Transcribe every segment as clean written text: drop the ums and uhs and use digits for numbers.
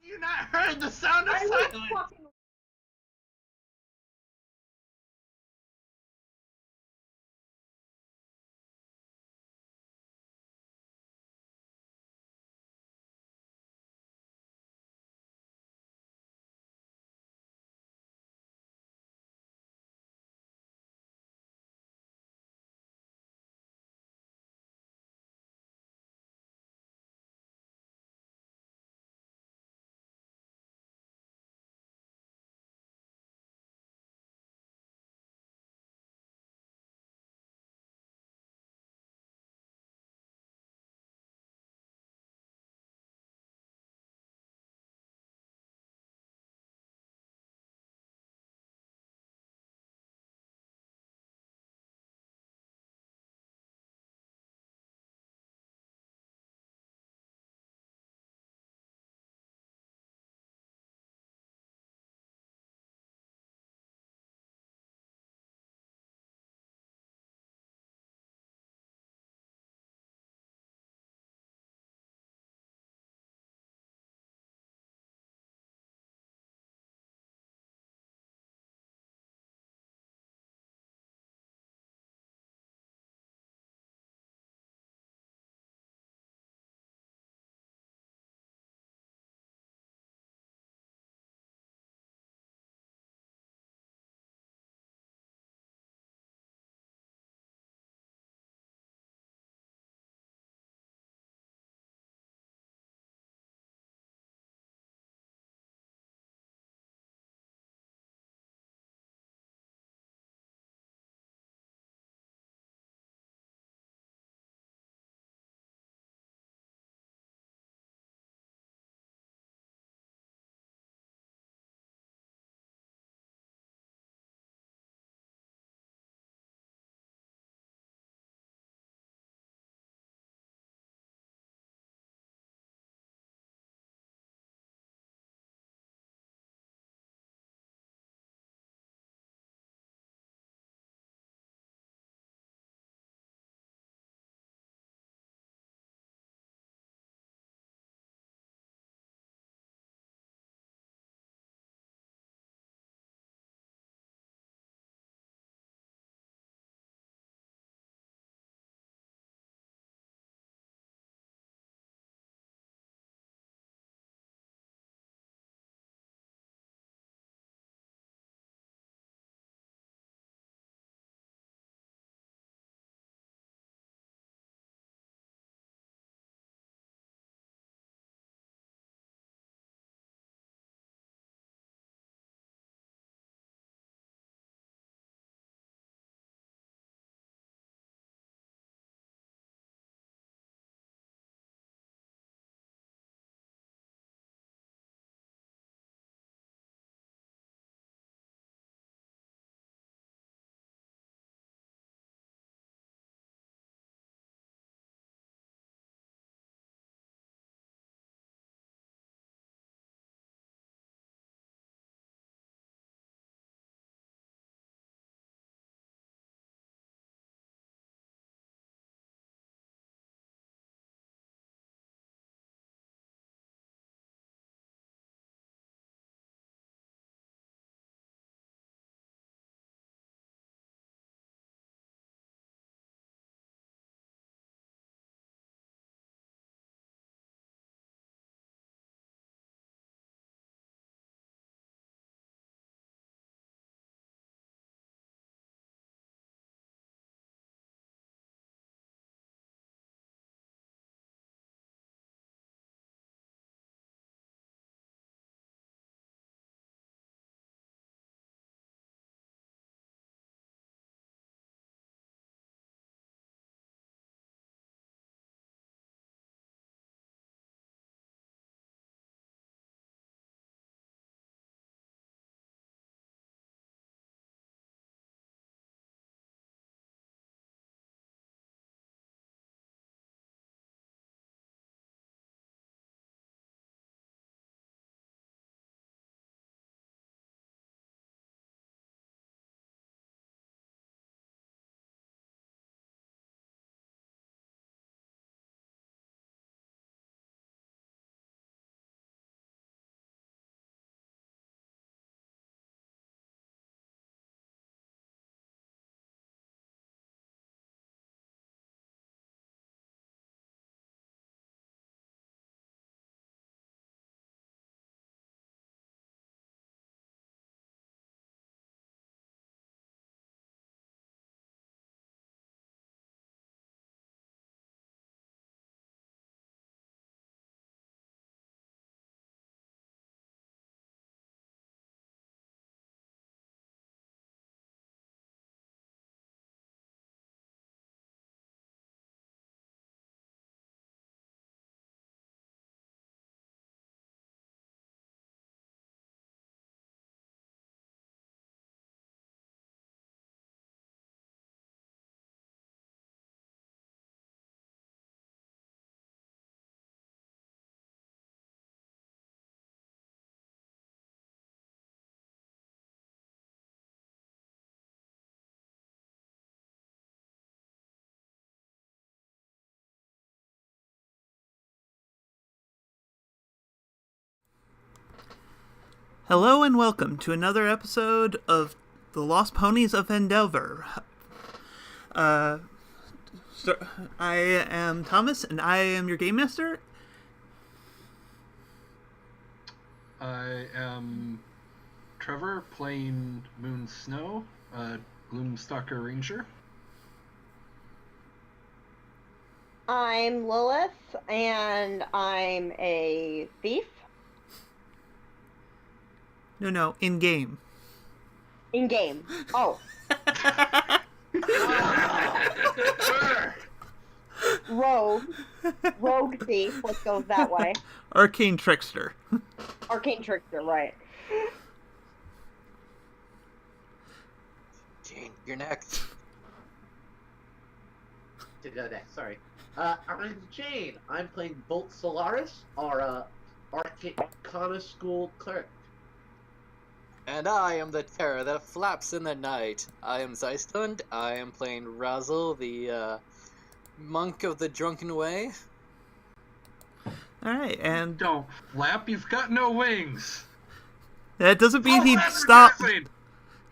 You not heard the sound of I was silence? fucking Hello and welcome to another episode of The Lost Ponies of Phandelver. I am Thomas, and I am your game master. I am Trevor, playing Moon Snow, Gloomstalker Ranger. I'm Lilith, and I'm a thief. No, in-game. In-game. Oh. Rogue thief, let's go that way. Arcane Trickster. Arcane Trickster, right. Jane, you're next. To go next, sorry. I'm Jane. I'm playing Bolt Solaris, our Arcana School cleric. And I am the terror that flaps in the night. I am Zeistund. I am playing Razzle, the monk of the drunken way. Alright, and Don't flap, he's got no wings! that doesn't mean he'd stop.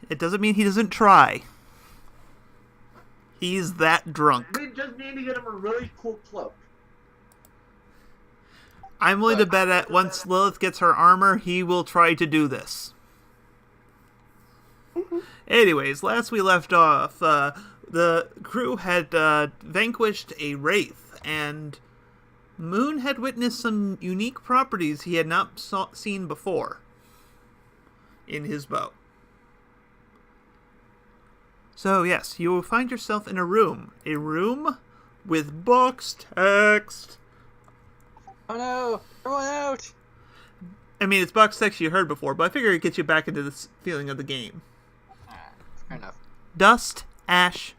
It doesn't mean he doesn't try. He's that drunk. We just need to get him a really cool cloak. I'm willing to bet that once Lilith gets her armor, he will try to do this. Anyways, last we left off, the crew had vanquished a wraith, and Moon had witnessed some unique properties he had not seen before in his bow. So yes, you will find yourself in a room with box text. Oh no! Everyone out! I mean, it's box text you heard before, but I figure it gets you back into the feeling of the game. Fair enough. Dust, ash,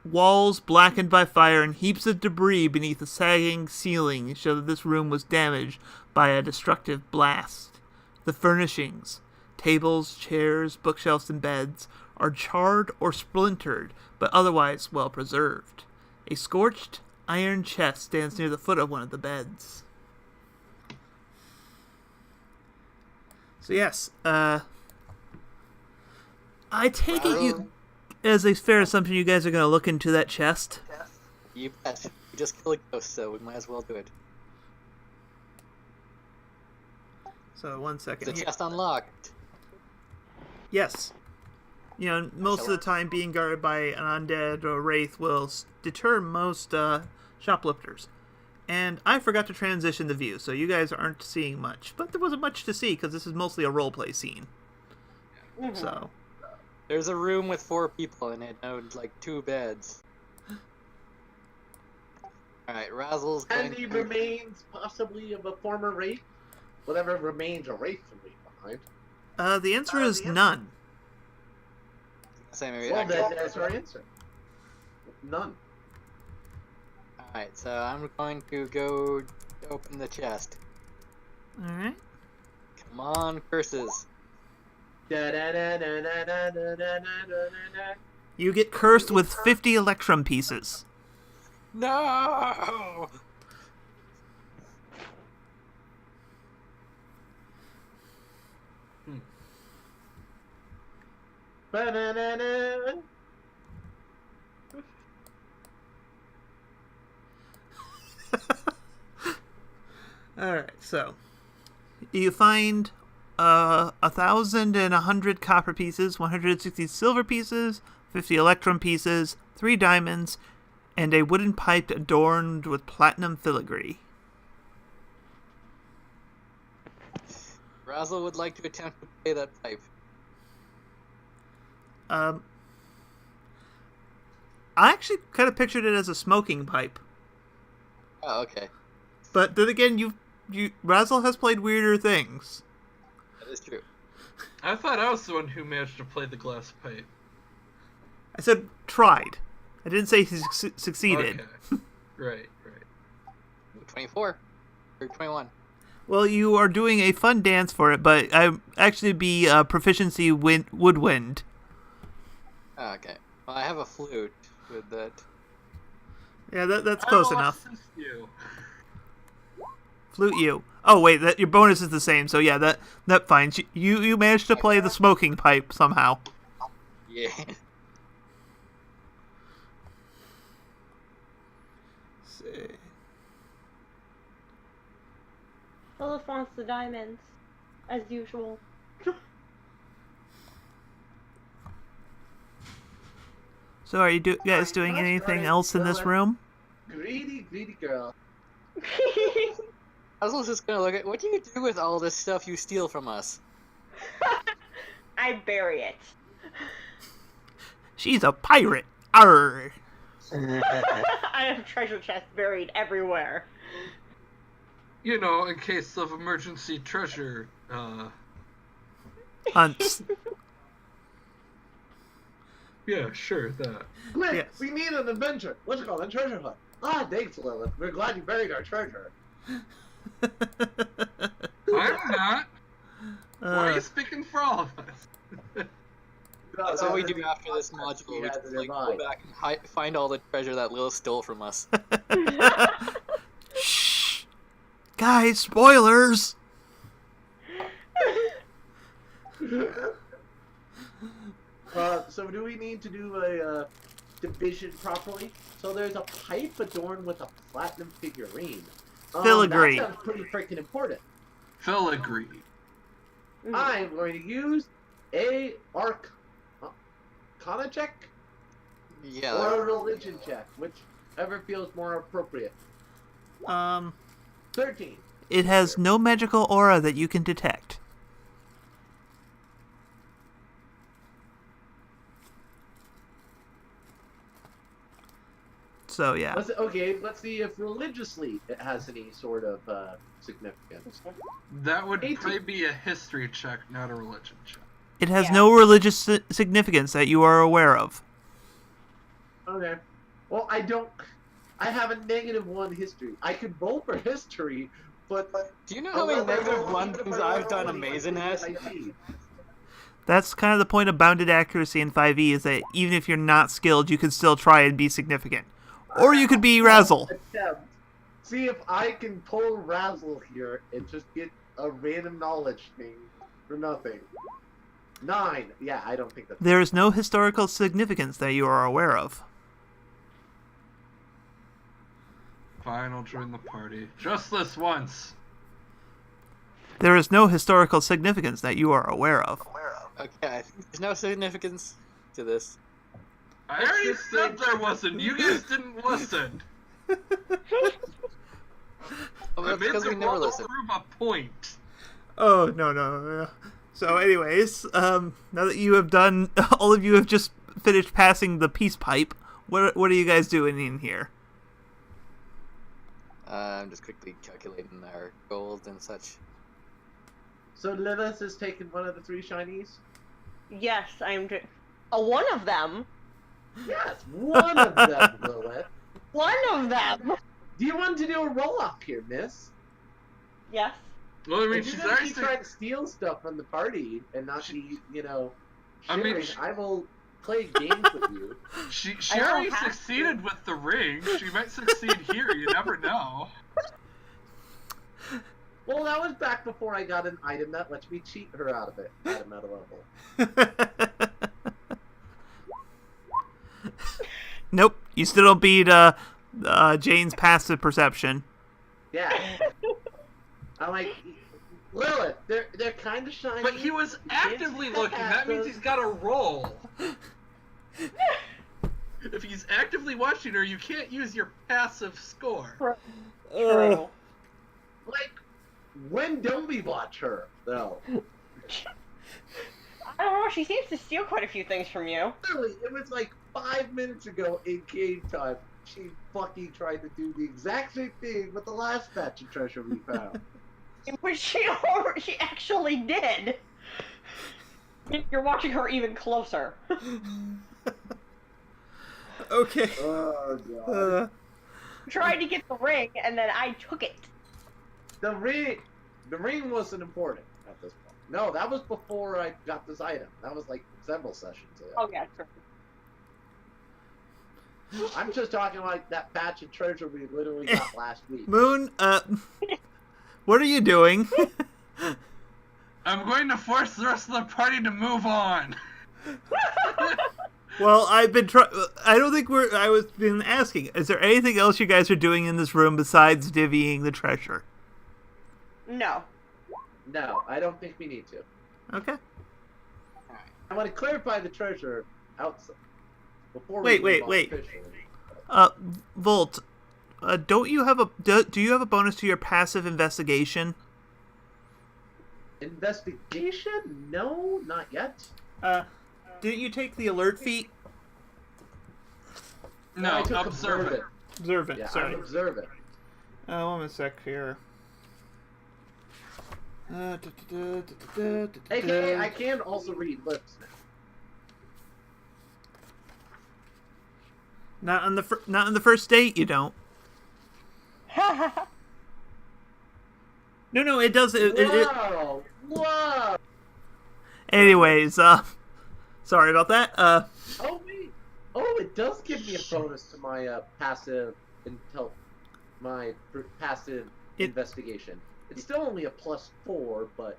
walls blackened by fire, and heaps of debris beneath the sagging ceiling show that this room was damaged by a destructive blast. The furnishings, tables, chairs, bookshelves, and beds, are charred or splintered, but otherwise well preserved. A scorched iron chest stands near the foot of one of the beds. So yes, I take it you, as a fair assumption, you guys are going to look into that chest. You bet. We just killed a ghost, so we might as well do it. So 1 second. The chest unlocked. Yes. You know, most of the time being guarded by an undead or wraith will deter most shoplifters. And I forgot to transition the view, so you guys aren't seeing much. But there wasn't much to see, because this is mostly a roleplay scene. Mm-hmm. So, There's a room with 4 people in it, no, like 2 beds. Alright, Razzle's going And the remains, possibly, of a former wraith. Whatever remains a wraith to leave behind. the answer is none. Same area. Well, that's our answer. None. Alright, so I'm going to go open the chest. Alright. Come on, curses. You get cursed with 50 electrum pieces. No! Ba-na-na-na. Alright, so you find 1,100 copper pieces, 160 silver pieces, 50 electrum pieces, 3 diamonds, and a wooden pipe adorned with platinum filigree. Razzle would like to attempt to play that pipe. I actually kind of pictured it as a smoking pipe. Oh, okay. But then again, Razzle has played weirder things. That is true. I thought I was the one who managed to play the glass pipe. I said tried. I didn't say he succeeded. Okay. Right. 24. Or 21. Well, you are doing a fun dance for it, but I actually be proficiency woodwind. Oh, okay. Well, I have a flute with that. Yeah, that's close enough. Assist you. Flute you. Oh wait, that your bonus is the same. So yeah, that fine. You managed to play the smoking pipe somehow. Yeah. See. Lilith wants the diamonds, as usual. So are you guys doing anything else in this room? Greedy, greedy girl. I was just gonna look at, what do you do with all this stuff you steal from us? I bury it. She's a pirate. Arr. I have treasure chests buried everywhere. You know, in case of emergency treasure, Hunts. yeah, sure, that. Quick, Yes. we need an adventure. What's it called? A treasure hunt. Ah, thanks, Lilith. We're glad you buried our treasure. I'm not. Why are you speaking for all of us? That's what we do after this module. We just like go back and find all the treasure that Lilith stole from us. Shh. Guys, spoilers. So do we need to do a division properly? So there's a pipe adorned with a platinum figurine. Filigree. That sounds pretty freaking important. Filigree. I'm going to use a arcana check Yeah. or a religion check, whichever feels more appropriate. 13. It has no magical aura that you can detect. So yeah. Let's see if religiously it has any sort of significance. That would 18. probably be a history check, not a religion check. It has Yeah. no religious significance that you are aware of. Okay. Well, I have a -1 history. I could roll for history, but Do you know how many -1 things I've done amazing at? That's kind of the point of bounded accuracy in 5e, is that even if you're not skilled, you can still try and be significant. Or you could be Razzle. Attempt. See if I can pull Razzle here and just get a random knowledge thing for nothing. 9. Yeah, I don't think that's... There is no historical significance that you are aware of. Fine, I'll join the party. Just this once. There is no historical significance that you are aware of. Okay, I think there's no significance to this. I already said there wasn't. You guys didn't listen. Oh, I that's made because the we never role listen. prove a point. Oh, no. So anyways, now that you have done, all of you have just finished passing the peace pipe, what are you guys doing in here? I'm just quickly calculating our gold and such. So Lilith has taken one of the 3 shinies? Yes, I'm one of them. Yes, one of them, Lilith. One of them. Do you want to do a roll-off here, miss? Yes. Well, I mean, If she's you're gonna already keep trying to steal stuff from the party and not be, I mean, shivering, I will play games with you. She I don't already have succeeded with the ring. She might succeed here. You never know. Well, that was back before I got an item that lets me cheat her out of it at a meta level. Nope, you still don't beat Jane's passive perception. Yeah. I'm like, Lilith, they're kind of shiny. But he was actively looking. That means he's got a roll. If he's actively watching her, you can't use your passive score. True. Like, when don't we watch her, though? I don't know. She seems to steal quite a few things from you. Literally, it was like 5 minutes ago in game time. She fucking tried to do the exact same thing with the last batch of treasure we found. Which she actually did. You're watching her even closer. Okay. Oh, God. Tried to get the ring, and then I took it. The ring wasn't important at this point. No, that was before I got this item. That was like several sessions ago. Oh yeah, sure. I'm just talking like that batch of treasure we literally got last week. Moon, What are you doing? I'm going to force the rest of the party to move on. Well, I've been I don't think I was been asking. Is there anything else you guys are doing in this room besides divvying the treasure? No. No, I don't think we need to. Okay. I want to clarify the treasure outside before Wait. we move on officially. Volt, don't you have do you have a bonus to your passive investigation? Investigation? No, not yet. Didn't you take the alert feat? No, I took observant. Observant, Yeah, sorry. I'm observant. One sec here. AKA, I can also read lips now. Not on the first date, you don't. No, it does. Whoa! Anyways, sorry about that. Oh wait. Oh, it does give me a bonus to my passive investigation. It's still only a +4, but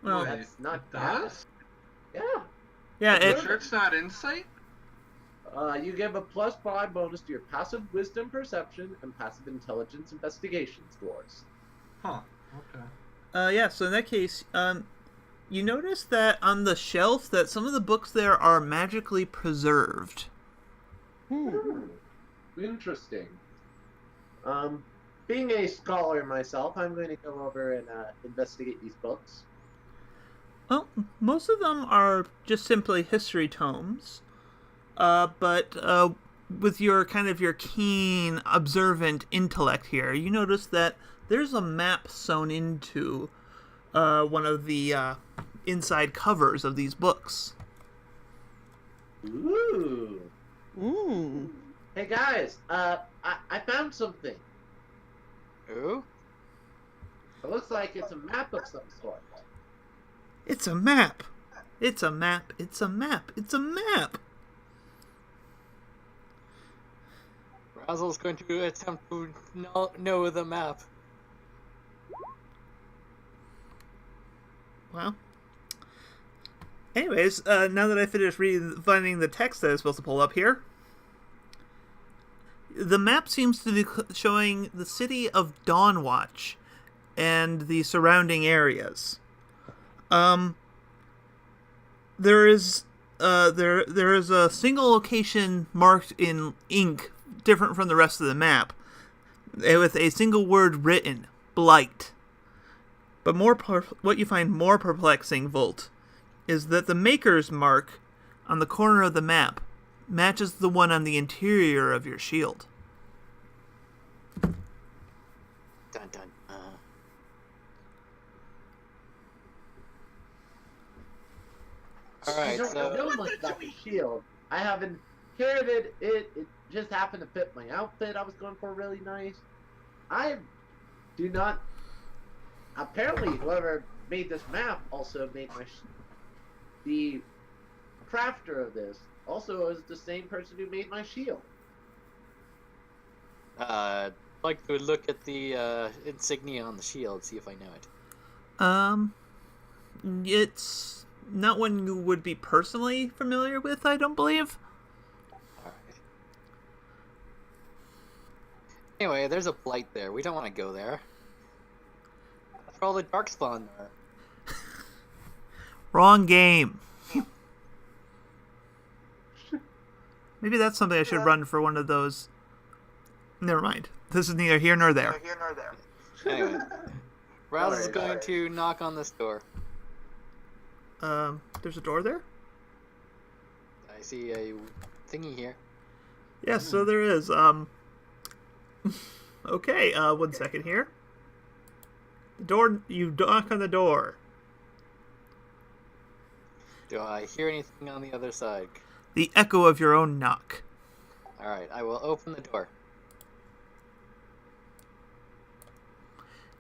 Well, that's not it bad. does? Yeah. yeah, You it, sure it's not insight? You give a +5 bonus to your passive wisdom perception and passive intelligence investigation scores. Huh. Okay. yeah. So in that case, you notice that on the shelf that some of the books there are magically preserved. Interesting. Being a scholar myself, I'm going to go over and investigate these books. Well, most of them are just simply history tomes, but with your your keen, observant intellect here, you notice that there's a map sewn into one of the inside covers of these books. Ooh. Mmm. Hey guys, I found something. Ooh? It looks like it's a map of some sort. It's a map. It's a map. It's a map. It's a map. Razzle's going to attempt to know the map. Well. Anyways, now that I finished finding the text that I was supposed to pull up here, the map seems to be showing the city of Dawnwatch and the surrounding areas. There is a single location marked in ink, different from the rest of the map, with a single word written: Blight. But what you find more perplexing, Volt, is that the maker's mark on the corner of the map matches the one on the interior of your shield. Dun dun. Alright, I don't know much about the shield. I have inherited it. It just happened to fit my outfit I was going for really nice. I do not... Apparently, whoever made this map also made the crafter of this also is the same person who made my shield. I'd like to look at the insignia on the shield, see if I know it. It's not one you would be personally familiar with, I don't believe. Alright. Anyway, there's a blight there. We don't want to go there. That's where all the darkspawn are. Wrong game. Maybe that's something I should run for one of those. Never mind. This is neither here nor there. Anyway, Rouse is Alright, going alright. to knock on this door. There's a door there? I see a thingy here. Yes, so there is. Okay, 1 second here. The door, you knock on the door. Do I hear anything on the other side? The echo of your own knock. Alright, I will open the door.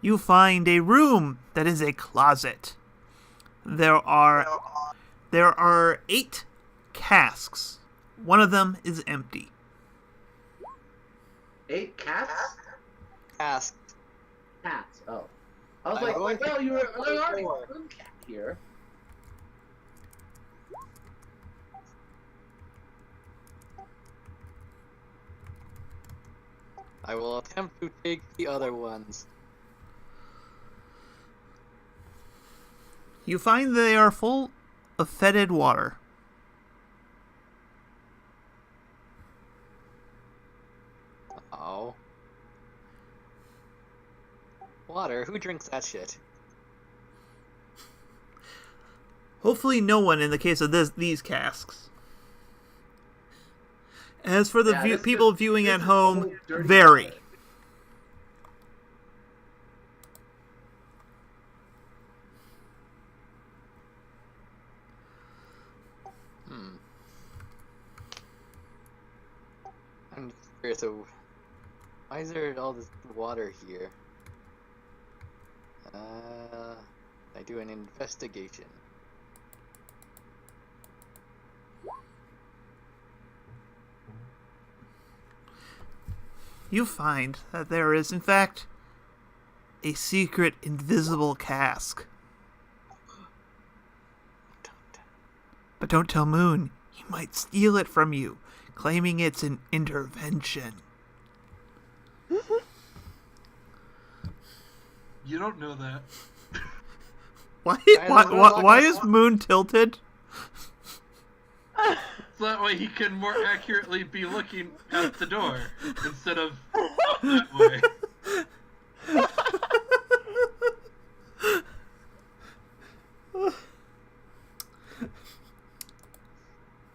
You find a room that is a closet. There are 8 casks. One of them is empty. 8 cats? Ask. Cats. Oh. I was I'm like, going to well, you were the already door. one cat here. I will attempt to take the other ones. You find they are full of fetid water. Oh. Water? Who drinks that shit? Hopefully no one in the case of these casks. As for the Yeah, this people is- viewing this at is home, old, dirty vary. water. Hmm. I'm just curious, so why is there all this water here? I do an investigation. You find that there is, in fact, a secret invisible cask. But don't tell Moon. He might steal it from you, claiming it's an intervention. You don't know that. Why is Moon tilted? So that way he can more accurately be looking at the door instead of up that way.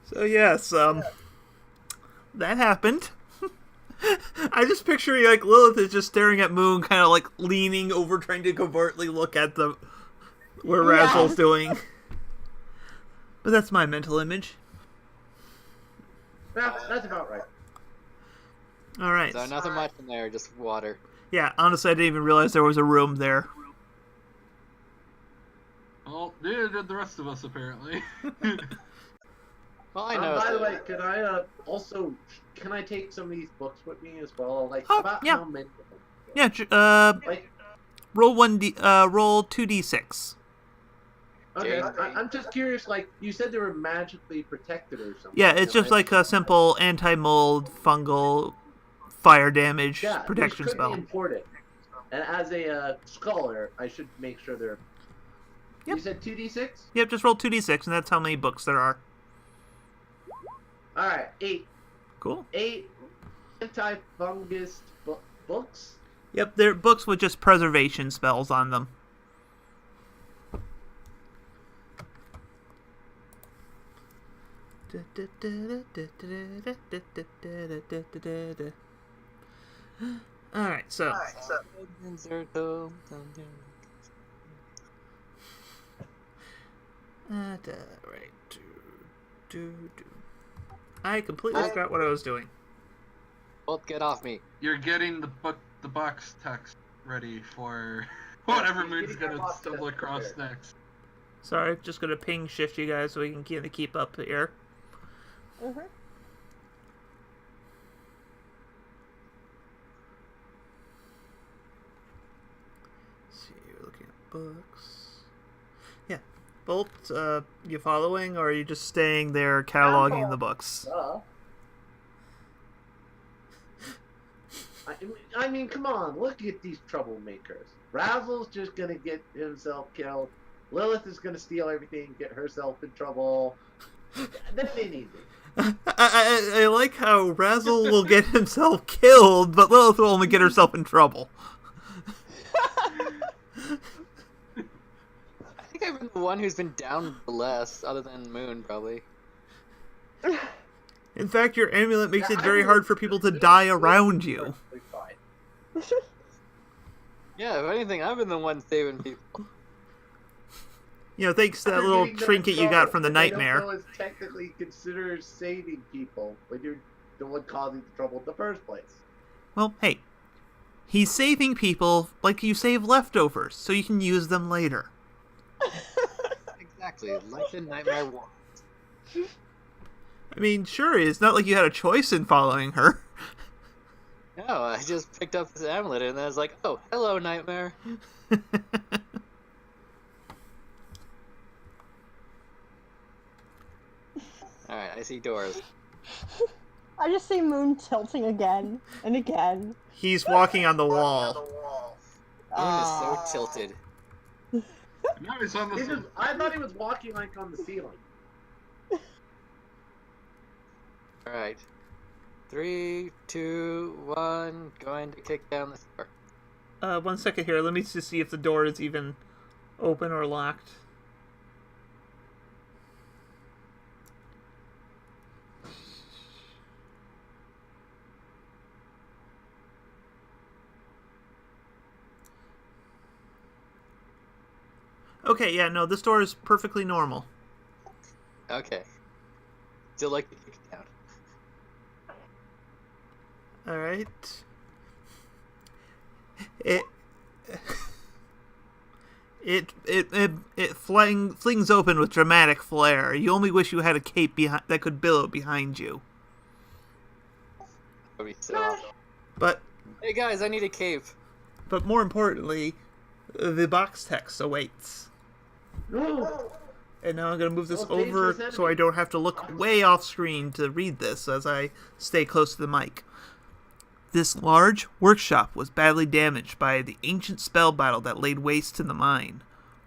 So yes, that happened. I just picture like Lilith is just staring at Moon, kind of like leaning over, trying to covertly look at the where Razzle's doing. But that's my mental image. Yeah, that's about right. All right. So nothing much in there, just water. Yeah, honestly, I didn't even realize there was a room there. Well, neither did the rest of us, apparently. Well, I know. By the way, can I can I take some of these books with me as well? Like, Oh, about yeah. how many? Yeah. Like, Roll roll 2d6. okay, Jane. I'm just curious. Like, you said they were magically protected or something. Yeah, it's just like a simple anti-mold, fungal, fire damage protection these could spell. be imported. And as a scholar, I should make sure they're. Yep. You said 2d6. Yep, just roll 2d6, and that's how many books there are. All right, 8. Cool. 8 anti-fungus books. Yep, they're books with just preservation spells on them. Alright, so. I completely forgot what I was doing. Bolt, get off me. You're getting the box text ready for whatever Moon's gonna stumble across next. Sorry, just gonna ping shift you guys so we can kind of keep up here. Mm-hmm. See, you're looking at books. Yeah. Bolt, you following, or are you just staying there cataloging the books? I mean, come on, look at these troublemakers. Razzle's just gonna get himself killed. Lilith is gonna steal everything, get herself in trouble. Then they need me. I like how Razzle will get himself killed, but Lilith will only get herself in trouble. I think I've been the one who's been down the less, other than Moon, probably. In fact, your amulet makes Yeah, it very I hard for people to die around you. Fine. Yeah, if anything, I've been the one saving people. You know, thanks to that You're little getting them trinket in you got trouble, from the but they don't nightmare. know it's technically considered saving people when you're the one causing the trouble in the first place. Well, hey. He's saving people like you save leftovers, so you can use them later. Exactly, like the Nightmare War. I mean, sure, it's not like you had a choice in following her. No, I just picked up this amulet and I was like, oh, hello, Nightmare. see doors. I just see Moon tilting again and again. He's walking on the wall. Moon is so tilted. Now he's on the. I thought he was walking like on the ceiling. Alright. 3, 2, 1, going to kick down the door. 1 second here. Let me just see if the door is even open or locked. Okay, yeah, no, this door is perfectly normal. Okay. Still like to kick it down. All right. It flings open with dramatic flair. You only wish you had a cape that could billow behind you. That'd be so awesome. But Hey guys, I need a cape. more importantly, the box text awaits. No. And now I'm going to move this Oh, dangerous over so I don't have to look way off screen to read this as I stay close to the mic. This large workshop was badly damaged by the ancient spell battle that laid waste to the mine.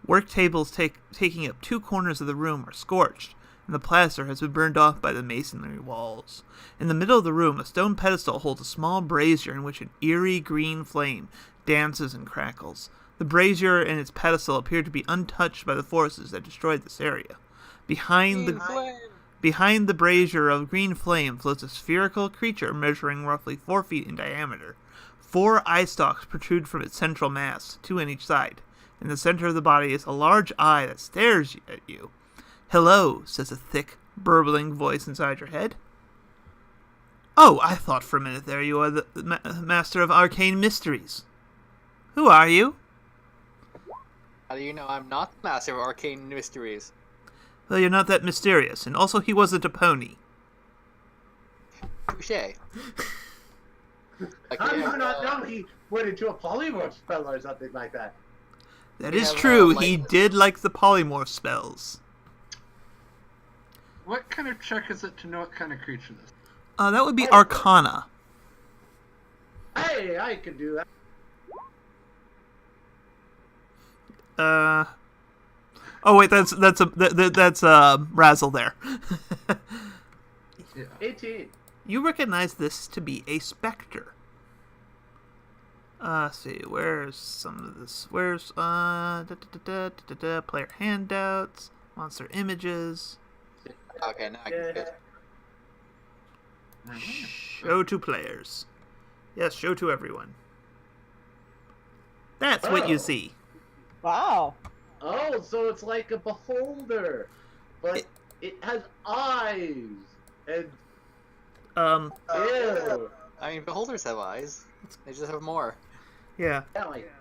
Work tables taking up 2 corners of the room are scorched, and the plaster has been burned off by the masonry walls. In the middle of the room, a stone pedestal holds a small brazier in which an eerie green flame dances and crackles. The brazier and its pedestal appear to be untouched by the forces that destroyed this area. Behind the brazier of green flame floats a spherical creature measuring roughly 4 feet in diameter. 4 eye stalks protrude from its central mass, 2 on each side. In the center of the body is a large eye that stares at you. "Hello," says a thick, burbling voice inside your head. "Oh, I thought for a minute there you are the master of arcane mysteries. Who are you?" How do you know I'm not the master of arcane mysteries? "Well, you're not that mysterious, and also he wasn't a pony." Touche. How do you not know he went into a polymorph spell or something like that? That We is have, true, like- he did like the polymorph spells. What kind of check is it to know what kind of creature this is? That would be Arcana. Hey, I can do that. Oh wait, that's Razzle there. Yeah. 18. You recognize this to be a specter. Let's see, where's some of this? Where's player handouts, monster images, Okay, now I can get it. show to players. Yes, show to everyone. That's what you Oh. see. Wow. Oh, so it's like a beholder, but it has eyes and ew. I mean, beholders have eyes. They just have more. Yeah. Yeah, like,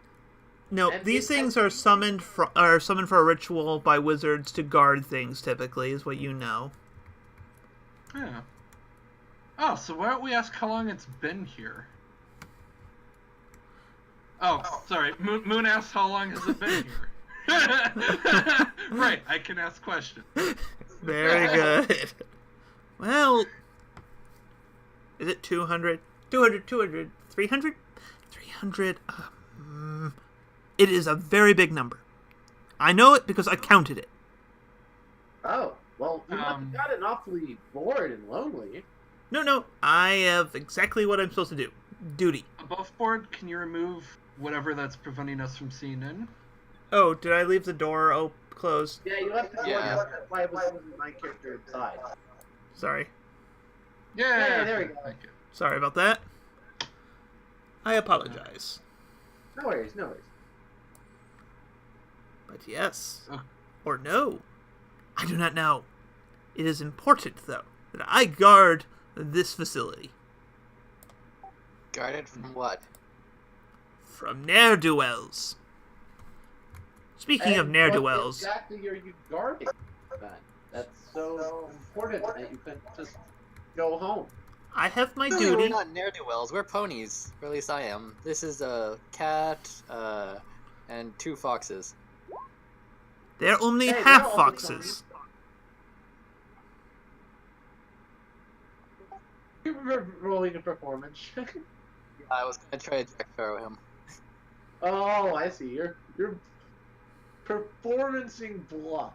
No, And these it things has- are summoned for a ritual by wizards to guard things. Typically, is what you know. Yeah. Oh, so why don't we ask how long it's been here? Oh, sorry. Moon asked how long has it been here. Right, I can ask questions. Very good. Well, is it 200? 200, 200, 300? 300. It is a very big number. I know it because I counted it. oh, well, you must have gotten awfully bored and lonely. No, I have exactly what I'm supposed to do. Duty. Above board, can you remove whatever that's preventing us from seeing in? Oh, did I leave the door closed? Yeah, you left the door. Yeah. That's why I was moving my character inside. Sorry. Yeah, Hey, there we go. Thank you. Sorry about that. I apologize. No worries, no worries. But yes. Oh. Or no. I do not know. It is important, though, that I guard this facility. Guarded from what? From ne'er-do-wells. Speaking of And ne'er-do-wells, what exactly are you guarding then? That's so important that you couldn't just go home. I have my We're duty. not ne'er-do-wells. We're ponies. Or at least I am. This is a cat, and 2 foxes. They're only Hey, they're half all foxes. We're rolling a performance check. Yeah, I was gonna try to Jack Sparrow him. Oh, I see. You're performancing bluff.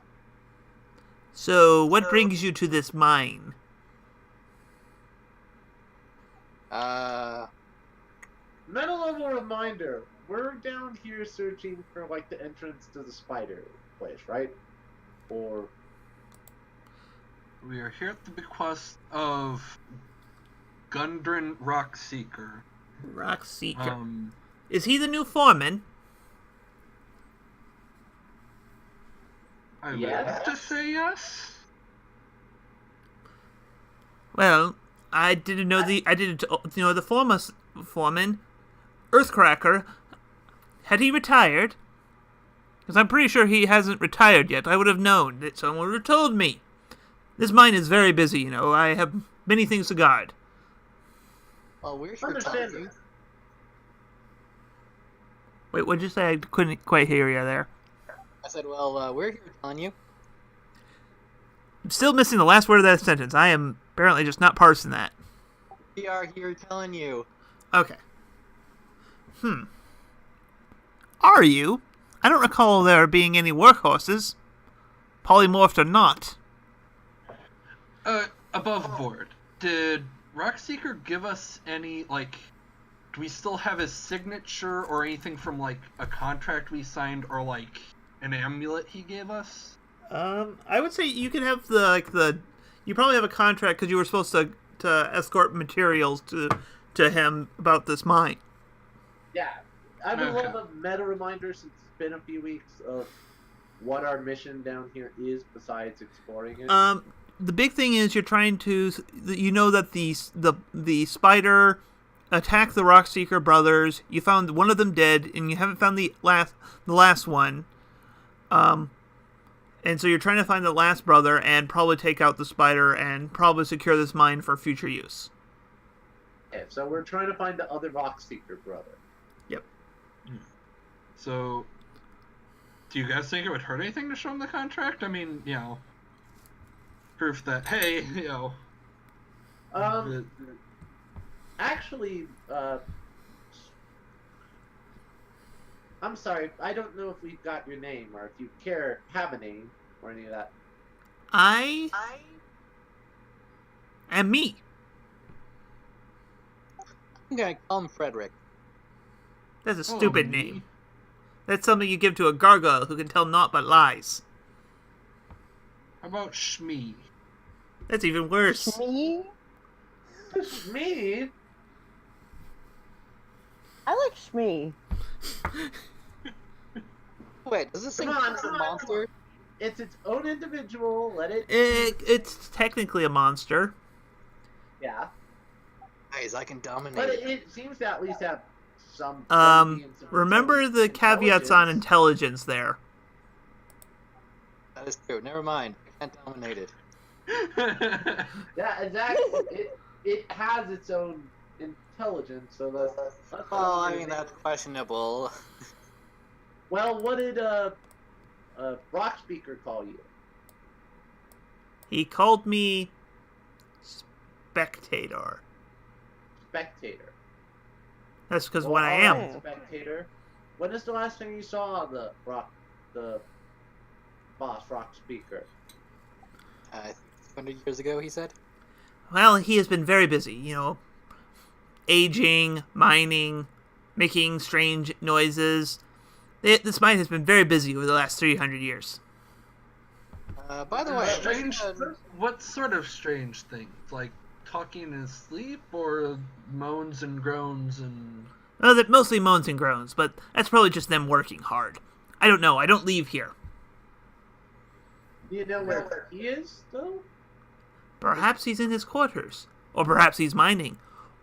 So, what brings you to this mine? Meta level reminder: we're down here searching for like the entrance to the spider place, right? Or We are here at the bequest of Gundren Rockseeker. Rockseeker. Is he the new foreman? I would Yes. have to say yes. Well, I didn't know the former foreman, Earthcracker. Had he retired? Because I'm pretty sure he hasn't retired yet. I would have known that someone would have told me. This mine is very busy, you know. I have many things to guard. Well, we're here telling understand you. that. Wait, what'd you say? I couldn't quite hear you there. I said, well, we're here telling you. I'm still missing the last word of that sentence. I am apparently just not parsing that. We are here telling you. Okay. Are you? I don't recall there being any workhorses. Polymorphed or not. Above board. Did Rockseeker give us any, like, do we still have his signature or anything from, like, a contract we signed or, like, an amulet he gave us? I would say you could have you probably have a contract because you were supposed to escort materials to him about this mine. Yeah, I would Okay. love a meta reminder since it's been a few weeks of what our mission down here is besides exploring it. The big thing is you're trying to, you know that the spider attacked the Rockseeker brothers. You found one of them dead, and you haven't found the last one. And so you're trying to find the last brother and probably take out the spider and probably secure this mine for future use. Okay, so we're trying to find the other Rockseeker brother. Yep. So, do you guys think it would hurt anything to show him the contract? I mean, you know, proof that, hey, you know. Actually, I'm sorry, I don't know if we've got your name or if you have a name or any of that. I am me. I'm gonna call him Frederick. That's a Hello, stupid me. name. That's something you give to a gargoyle who can tell naught but lies. How about Shmee? That's even worse. Me? Me? I like Shmee. Wait, does this thing Come on, a come on, monster? It's its own individual. Let it. It's technically a monster. Yeah, Guys, I can dominate but it. it seems to at least have some. sentience of its Remember own the caveats on intelligence there. That is true. Never mind. I can't dominate it. Yeah, exactly. it has its own intelligence, so that's Well, I mean, that's questionable. Well, what did Rock Speaker call you? He called me Spectator. Spectator. That's because Well, what I all am. right, Spectator. When is the last time you saw the boss Rock Speaker? I think 200 years ago, he said. Well, he has been very busy, you know, aging, mining, making strange noises. This mine has been very busy over the last 300 years. By the way, Strange. What sort of strange things? Like talking in his sleep, or moans and groans and? Well, that mostly moans and groans, but that's probably just them working hard. I don't know. I don't leave here. Do you know where he is, though? Perhaps he's in his quarters, or perhaps he's mining,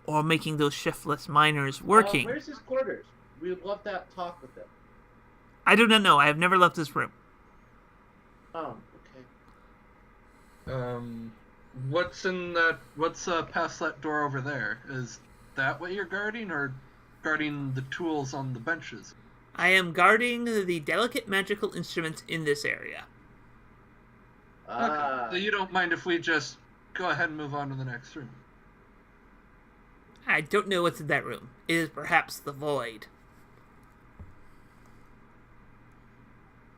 or making those shiftless miners working. Where's his quarters? We would love to talk with him. I do not know. I have never left this room. Oh, okay. What's in that? What's past that door over there? Is that what you're guarding, or guarding the tools on the benches? I am guarding the delicate magical instruments in this area. Okay. So you don't mind if we just go ahead and move on to the next room? I don't know what's in that room. It is perhaps the void.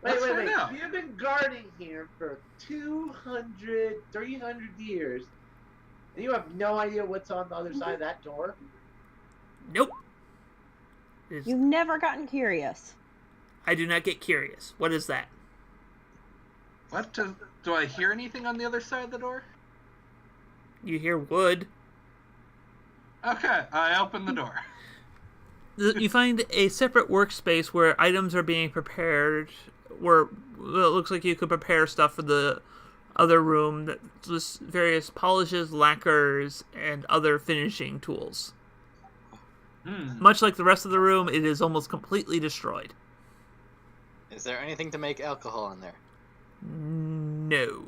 Let's Wait. find out. You've been guarding here for 200, 300 years, and you have no idea what's on the other side of that door? Nope. It is- You've never gotten curious. I do not get curious. What is that? What do I hear anything on the other side of the door? You hear wood. Okay, I open the door. You find a separate workspace where items are being prepared, where it looks like you could prepare stuff for the other room, that lists various polishes, lacquers, and other finishing tools. Much like the rest of the room, it is almost completely destroyed. Is there anything to make alcohol in there? No.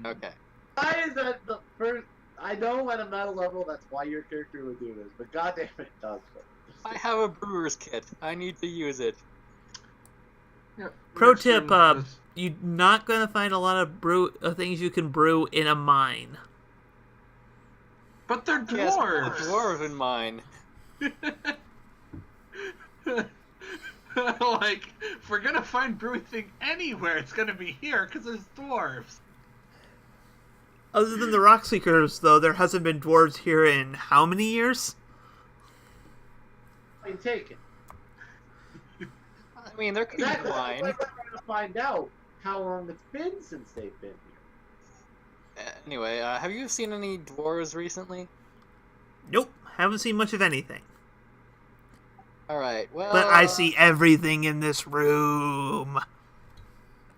Okay. Why is that the first? I know at a meta level that's why your character would do this, but goddamn it does. I have a brewer's kit. I need to use it. Yeah, Pro next tip, room is- you're not going to find a lot of things you can brew in a mine. But they're Yes, dwarves. a dwarf in mine. Like, if we're gonna find brewing thing anywhere, it's gonna be here because there's dwarves. Other than the Rock Seekers, though, there hasn't been dwarves here in how many years? I take it. I mean, there could be That's wine. why we're trying to find out how long it's been since they've been here. Anyway, have you seen any dwarves recently? Nope, haven't seen much of anything. Alright, well... But I see everything in this room.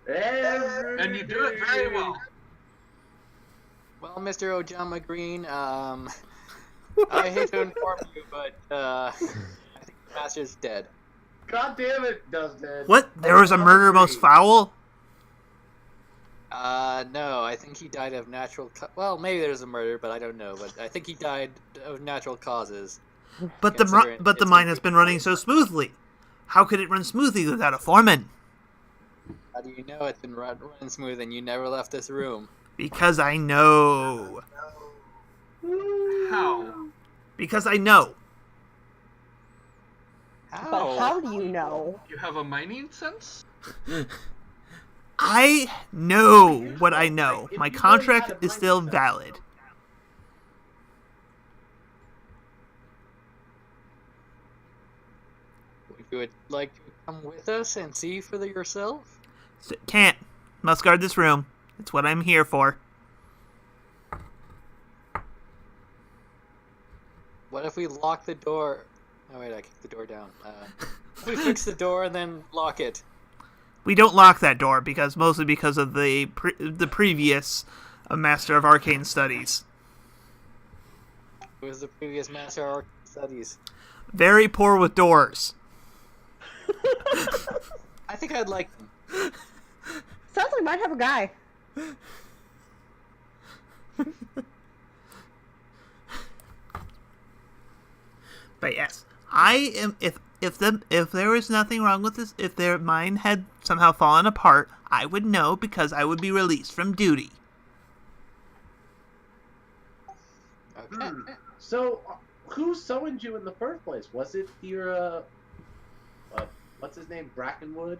And you do it very well. Well, Mr. Ojama Green, I hate to inform you, but, I think the master's dead. God damn it, Dustin. What? There was a murder most foul? No, I think he died of natural... Well, maybe there's a murder, but I don't know. But I think he died of natural causes. But Considering the it's mine been has been running so smoothly. How could it run smoothly without a foreman? How do you know it's been running smooth and you never left this room? Because I know. How? Because I know. How? But how do you know? You have a mining sense? I know what I know. My contract is still valid. Would you like to come with us and see for yourself? Can't. Must guard this room. It's what I'm here for. What if we lock the door? Oh wait, I kicked the door down. If we fix the door and then lock it. We don't lock that door mostly because of the previous Master of Arcane Studies. Who was the previous master of Arcane studies? Very poor with doors. I think I'd like them. Sounds like might have a guy. But yes, I am. If there was nothing wrong with this, if their mine had somehow fallen apart, I would know because I would be released from duty. Okay. So, who summoned you in the first place? Was it your, what's his name, Brackenwood?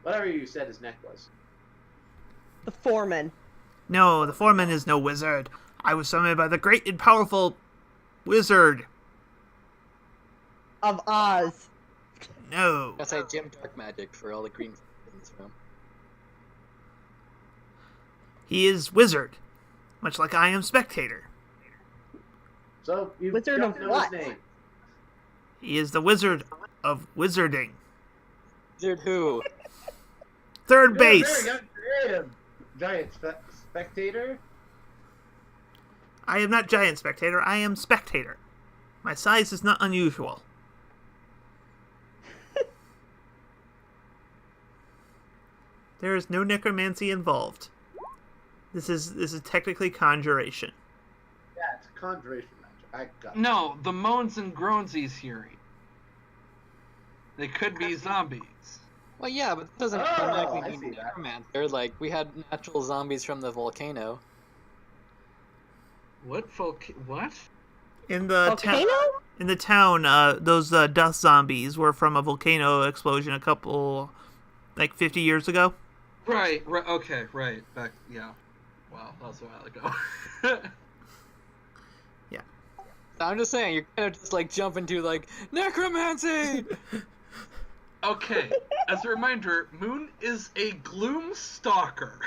Whatever you said his neck was. The foreman. No, the foreman is no wizard. I was summoned by the great and powerful wizard. Of Oz. No. I'll say Jim Dark Magic for all the green in this room. He is wizard, much like I am spectator. So, you Wizard don't of know what? his name. He is the wizard of wizarding. Wizard who? Third You're base. very uncreative, giant spectator. I am not giant spectator, I am spectator. My size is not unusual. There is no necromancy involved. This is technically conjuration. Yeah, it's a conjuration magic. I got it. No, the moans and groans he's hearing. They could be zombies. Well, yeah, but it doesn't Oh, automatically I mean see that. necromancer. Like, we had natural zombies from the volcano. What? In the town, Volcano? those dust zombies were from a volcano explosion a couple, 50 years ago. Right. Okay. Right. Back. Yeah. Wow. That was a while ago. Yeah. I'm just saying, you're kind of just like jumping to like necromancy. Okay. As a reminder, Moon is a gloom stalker.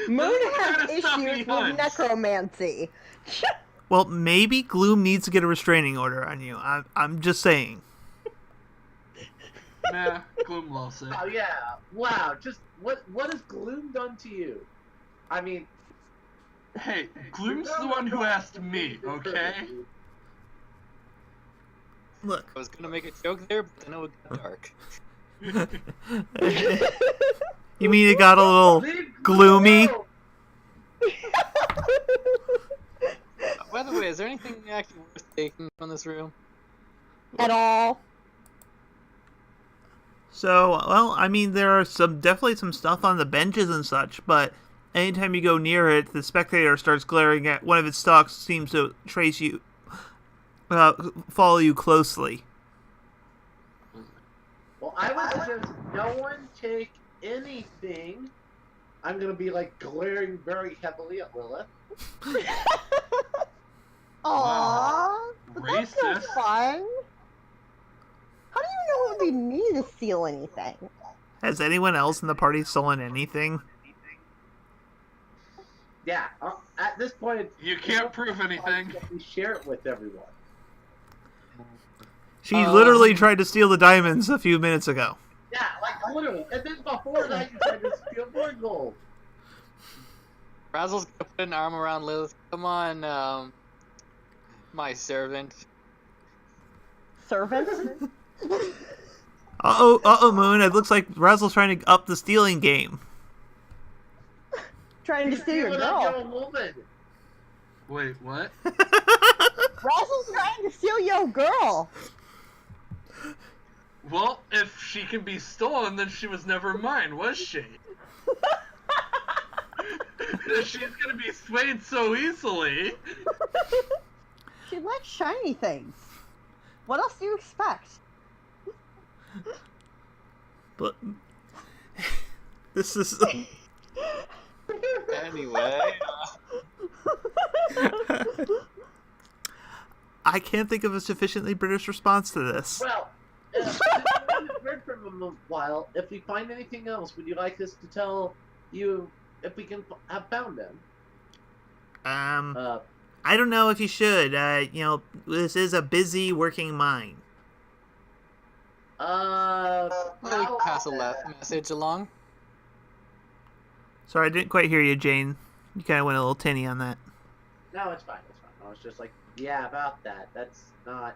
Moon This is the has kind of stuff he issues with hunts. necromancy. Well, maybe Gloom needs to get a restraining order on you. I'm just saying. Nah, Gloom loves it. Oh yeah! Wow! Just what has Gloom done to you? I mean, Hey, Gloom's the one who asked me, okay? Look. I was gonna make a joke there, but then it would get dark. You mean it got a little leave Gloom gloomy? alone. By the way, is there anything actually worth taking from this room? At all. So, well, I mean, there are definitely some stuff on the benches and such, but anytime you go near it, the spectator starts glaring at one of its stalks, seems to follow you closely. Well, I would suggest no one take anything. I'm gonna be like glaring very heavily at Lilith. Aww. That's so Racist. fun. How do you know it would be me to steal anything? Has anyone else in the party stolen anything? Yeah. At this point, You can't prove anything. we share it with everyone. She literally tried to steal the diamonds a few minutes ago. Yeah, like literally. And then before that, you tried to steal more gold. Razzle's gonna put an arm around Lilith. Come on, my servant. Servant? Uh-oh, Moon. It looks like Razzle's trying to up the stealing game. Trying to steal your Stealing up girl. your woman. Wait, what? Razzle's trying to steal your girl. Well, if she can be stolen, then she was never mine, was she? She's gonna be swayed so easily. She likes shiny things. What else do you expect? But this is... Anyway, I can't think of a sufficiently British response to this. Well, we haven't heard from him in a while. If we find anything else, would you like us to tell you if we can have found him? I don't know if you should. This is a busy working mine. well, we can pass a message along. Sorry, I didn't quite hear you, Jane. You kind of went a little tinny on that. No, it's fine. It's fine. I was just like, yeah, about that. That's not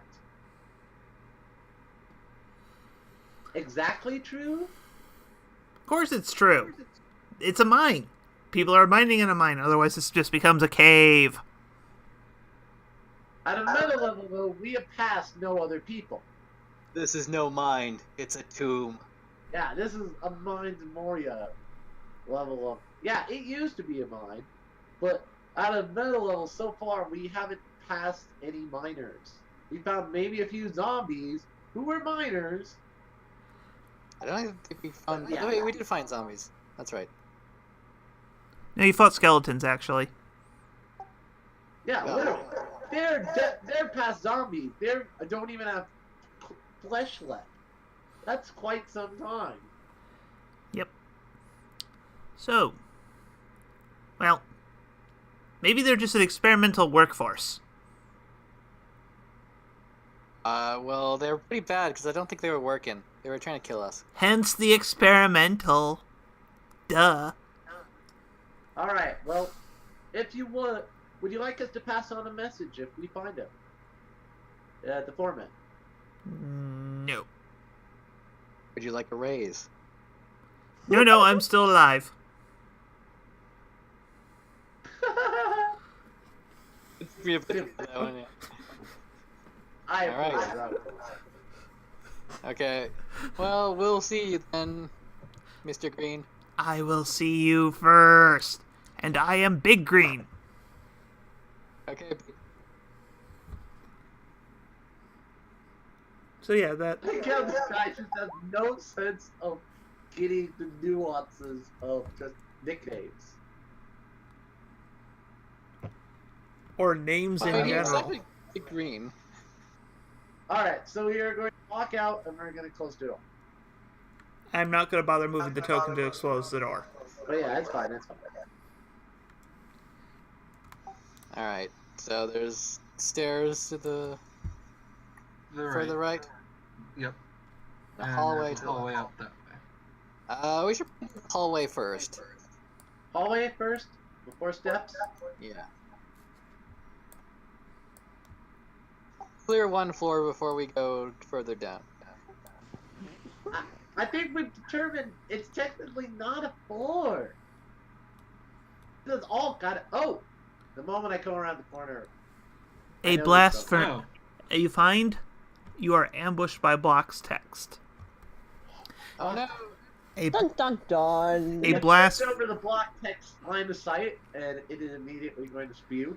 exactly true. Of course it's true. It's a mine. People are mining in a mine, otherwise this just becomes a cave. At a meta level, though, we have passed no other people. This is no mind, it's a tomb. Yeah, this is a Mines Moria level of... Yeah, it used to be a mine, but at a meta level, so far, we haven't passed any miners. We found maybe a few zombies who were miners. I don't think we found... Yeah. Oh, wait, we did find zombies. That's right. No, you fought skeletons, actually. Yeah, Yeah. literally. They're past zombies. They don't even have flesh left. That's quite some time. Yep. So, well, maybe they're just an experimental workforce. Well, they were pretty bad because I don't think they were working. They were trying to kill us. Hence the experimental. Duh. Alright, well, if you would you like us to pass on a message if we find him? The format. No. Would you like a raise? No, I'm still alive. We have to put that one in. I All right. apologize. Okay. Well, we'll see you then, Mr. Green. I will see you first. And I am Big Green. Okay. So yeah, that I like how this guy just has no sense of getting the nuances of just nicknames. or names I in mean, he was general. actually green. Alright, so we are going to walk out and we're going to close the door. I'm not going to bother moving the token to close the door. But yeah, that's fine, that's fine. Alright, so there's stairs to the further right. Yep. The And hallway there's to a hallway up that way. We should do the hallway first. Hallway first, before steps. Yeah. Clear one floor before we go further down. I think we've determined it's technically not a floor. It's all got it. Oh! The moment I come around the corner. I A know blast there's something. Oh. You find you are ambushed by Block's text. Oh no! A, Dun dun dun. a It blast. flips over the block text line of sight, and it is immediately going to spew.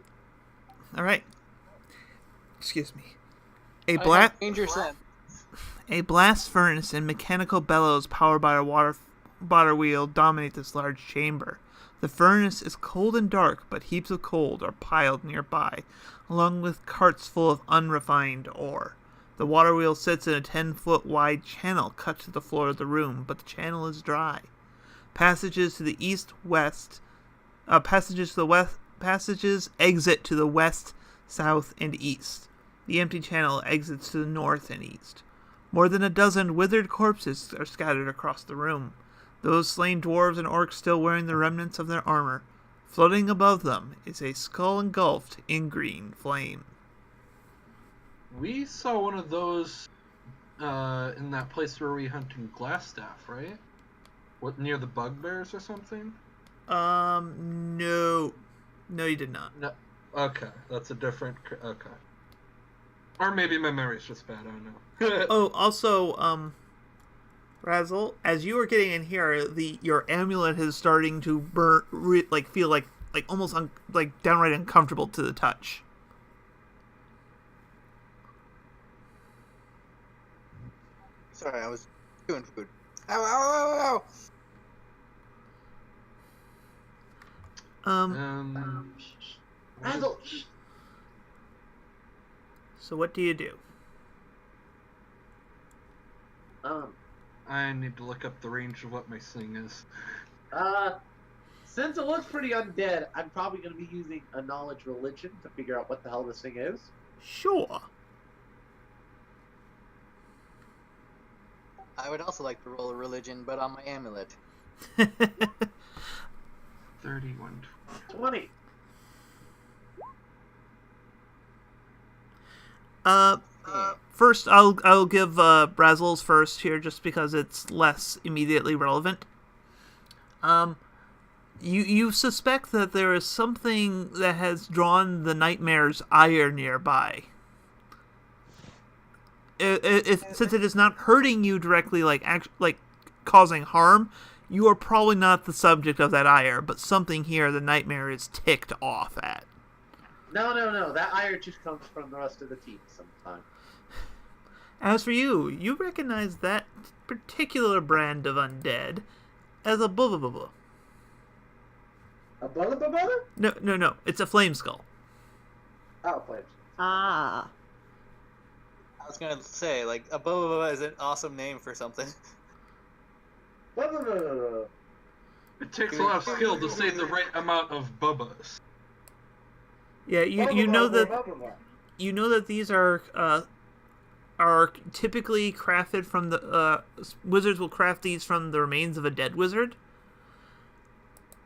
All right. Excuse me. A I blast. have danger sense. A blast furnace and mechanical bellows powered by a water wheel dominate this large chamber. The furnace is cold and dark, but heaps of coal are piled nearby, along with carts full of unrefined ore. The water wheel sits in a 10-foot wide channel cut to the floor of the room, but the channel is dry. Passages to the passages exit to the west, south, and east. The empty channel exits to the north and east. More than a dozen withered corpses are scattered across the room. Those slain dwarves and orcs still wearing the remnants of their armor. Floating above them is a skull engulfed in green flame. We saw one of those in that place where we hunted Glassstaff, right? What, near the bugbears or something? No. No, you did not. No. Okay, that's a different. Okay. Or maybe my memory's just bad. I don't know. Oh, also, Razzle, as you are getting in here, your amulet is starting to feel like almost downright uncomfortable to the touch. Sorry, I was doing food. Ow, ow, ow, ow! Razzle! So what do you do? I need to look up the range of what my sling is. Since it looks pretty undead, I'm probably going to be using a knowledge religion to figure out what the hell this thing is. Sure. I would also like to roll a religion, but on my amulet. 31. 20. First, I'll give Brazzle's first here, just because it's less immediately relevant. You suspect that there is something that has drawn the nightmare's ire nearby. Since it is not hurting you directly, like causing harm, you are probably not the subject of that ire, but something here the nightmare is ticked off at. No. That ire just comes from the rest of the team sometime. As for you, you recognize that particular brand of undead as a blah. A bulla? No. It's a flame skull. Oh, flames. Ah. I was gonna say, like, a boba is an awesome name for something. Bulla. It takes a lot of skill to say the right amount of bubbas. Yeah, you know that these are typically crafted from the wizards will craft these from the remains of a dead wizard,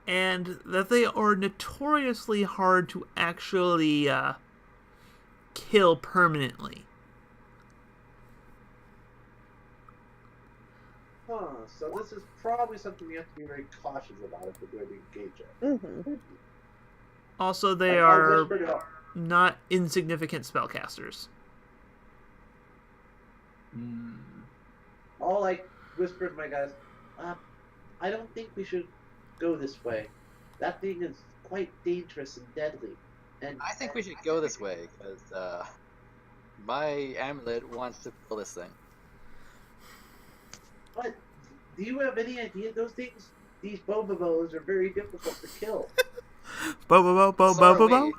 and that they are notoriously hard to actually kill permanently. So this is probably something we have to be very cautious about if we're going to engage it. Mm-hmm. Also, they I'll are whisper it up. not insignificant spellcasters. I'll whisper to my guys, I don't think we should go this way. That thing is quite dangerous and deadly. And I think we should go this way, because my amulet wants to kill this thing. But do you have any idea those things? These Bobobos are very difficult to kill. Bo bo bo bo bo bo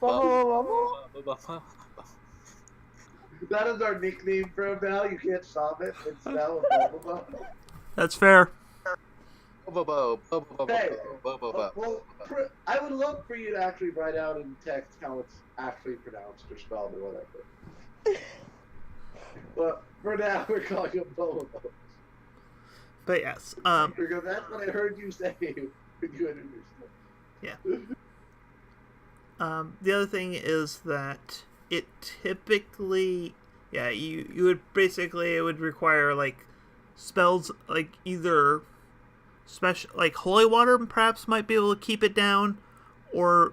bo. That is our nickname for him now. You can't stop it. It's now a Bobobo. That's fair. Bo-bo-bo, bo-bo-bo, Hey, bo-bo-bo. well, I would love for you to actually write out in text how it's actually pronounced or spelled or whatever. But for now, we're calling them Bobobos. But yes, Because that's what I heard you say when you introduced them. the other thing is that it typically, you would basically, it would require like spells like either special, like holy water perhaps might be able to keep it down, or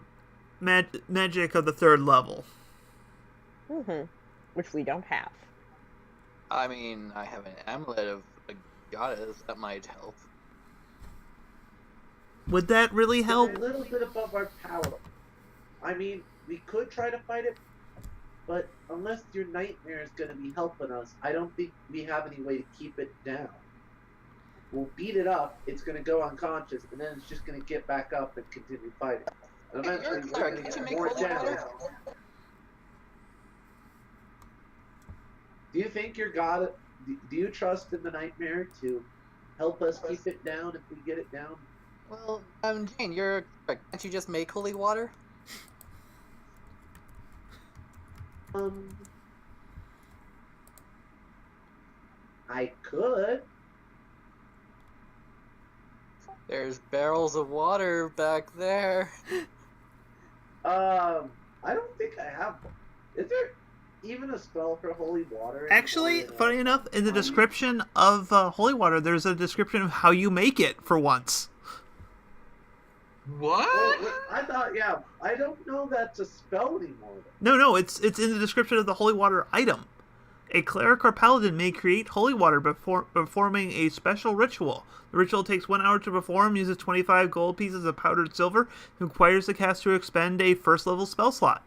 magic of the 3rd level. Which we don't have. I mean, I have an amulet of a goddess that might help. Would that really help? It's a little bit above our power. I mean, we could try to fight it, but unless your nightmare is going to be helping us, I don't think we have any way to keep it down. We'll beat it up, it's going to go unconscious, and then it's just going to get back up and continue fighting. And eventually, we're going to get more damage. Do you think your god? Do you trust in the nightmare to help us keep it down if we get it down? Well, Jane, can't you just make holy water? I could. There's barrels of water back there. I don't think I have one. Is there even a spell for holy water? Actually, funny enough, in the description of holy water, there's a description of how you make it for once. What? Well, I thought, I don't know that's a spell anymore. No, it's in the description of the holy water item. A cleric or paladin may create holy water before performing a special ritual. The ritual takes 1 hour to perform, uses 25 gold pieces of powdered silver, and requires the caster to expend a 1st level spell slot.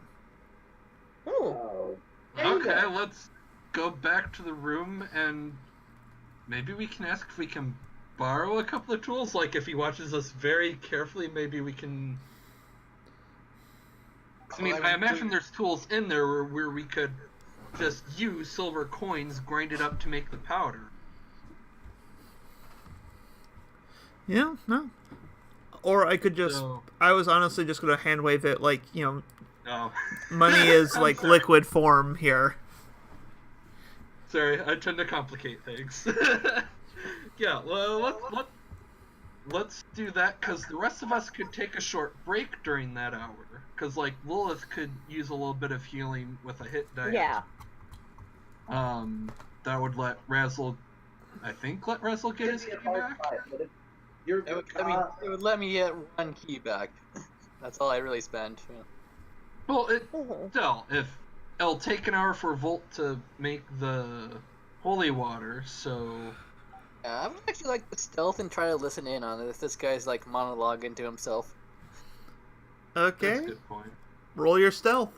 Oh. Okay, let's go back to the room and maybe we can ask if we can borrow a couple of tools. Like, if he watches us very carefully, maybe we can... I mean, I imagine there's tools in there where we could just use silver coins, grind it up to make the powder. Yeah, no. Or I could just... I was honestly just going to hand wave it like, Oh. money is like liquid form here. Sorry, I tend to complicate things. Yeah, well, let's do that, because the rest of us could take a short break during that hour. Because, like, Lilith could use a little bit of healing with a hit die. Yeah. That would let Razzle get his key back. It would let me get 1 key back. That's all I really spend. Yeah. Well, still, it'll take an hour for Volt to make the holy water, so... I would actually like to stealth and try to listen in on it if this guy's like monologuing to himself. Okay. That's a good point. Roll your stealth.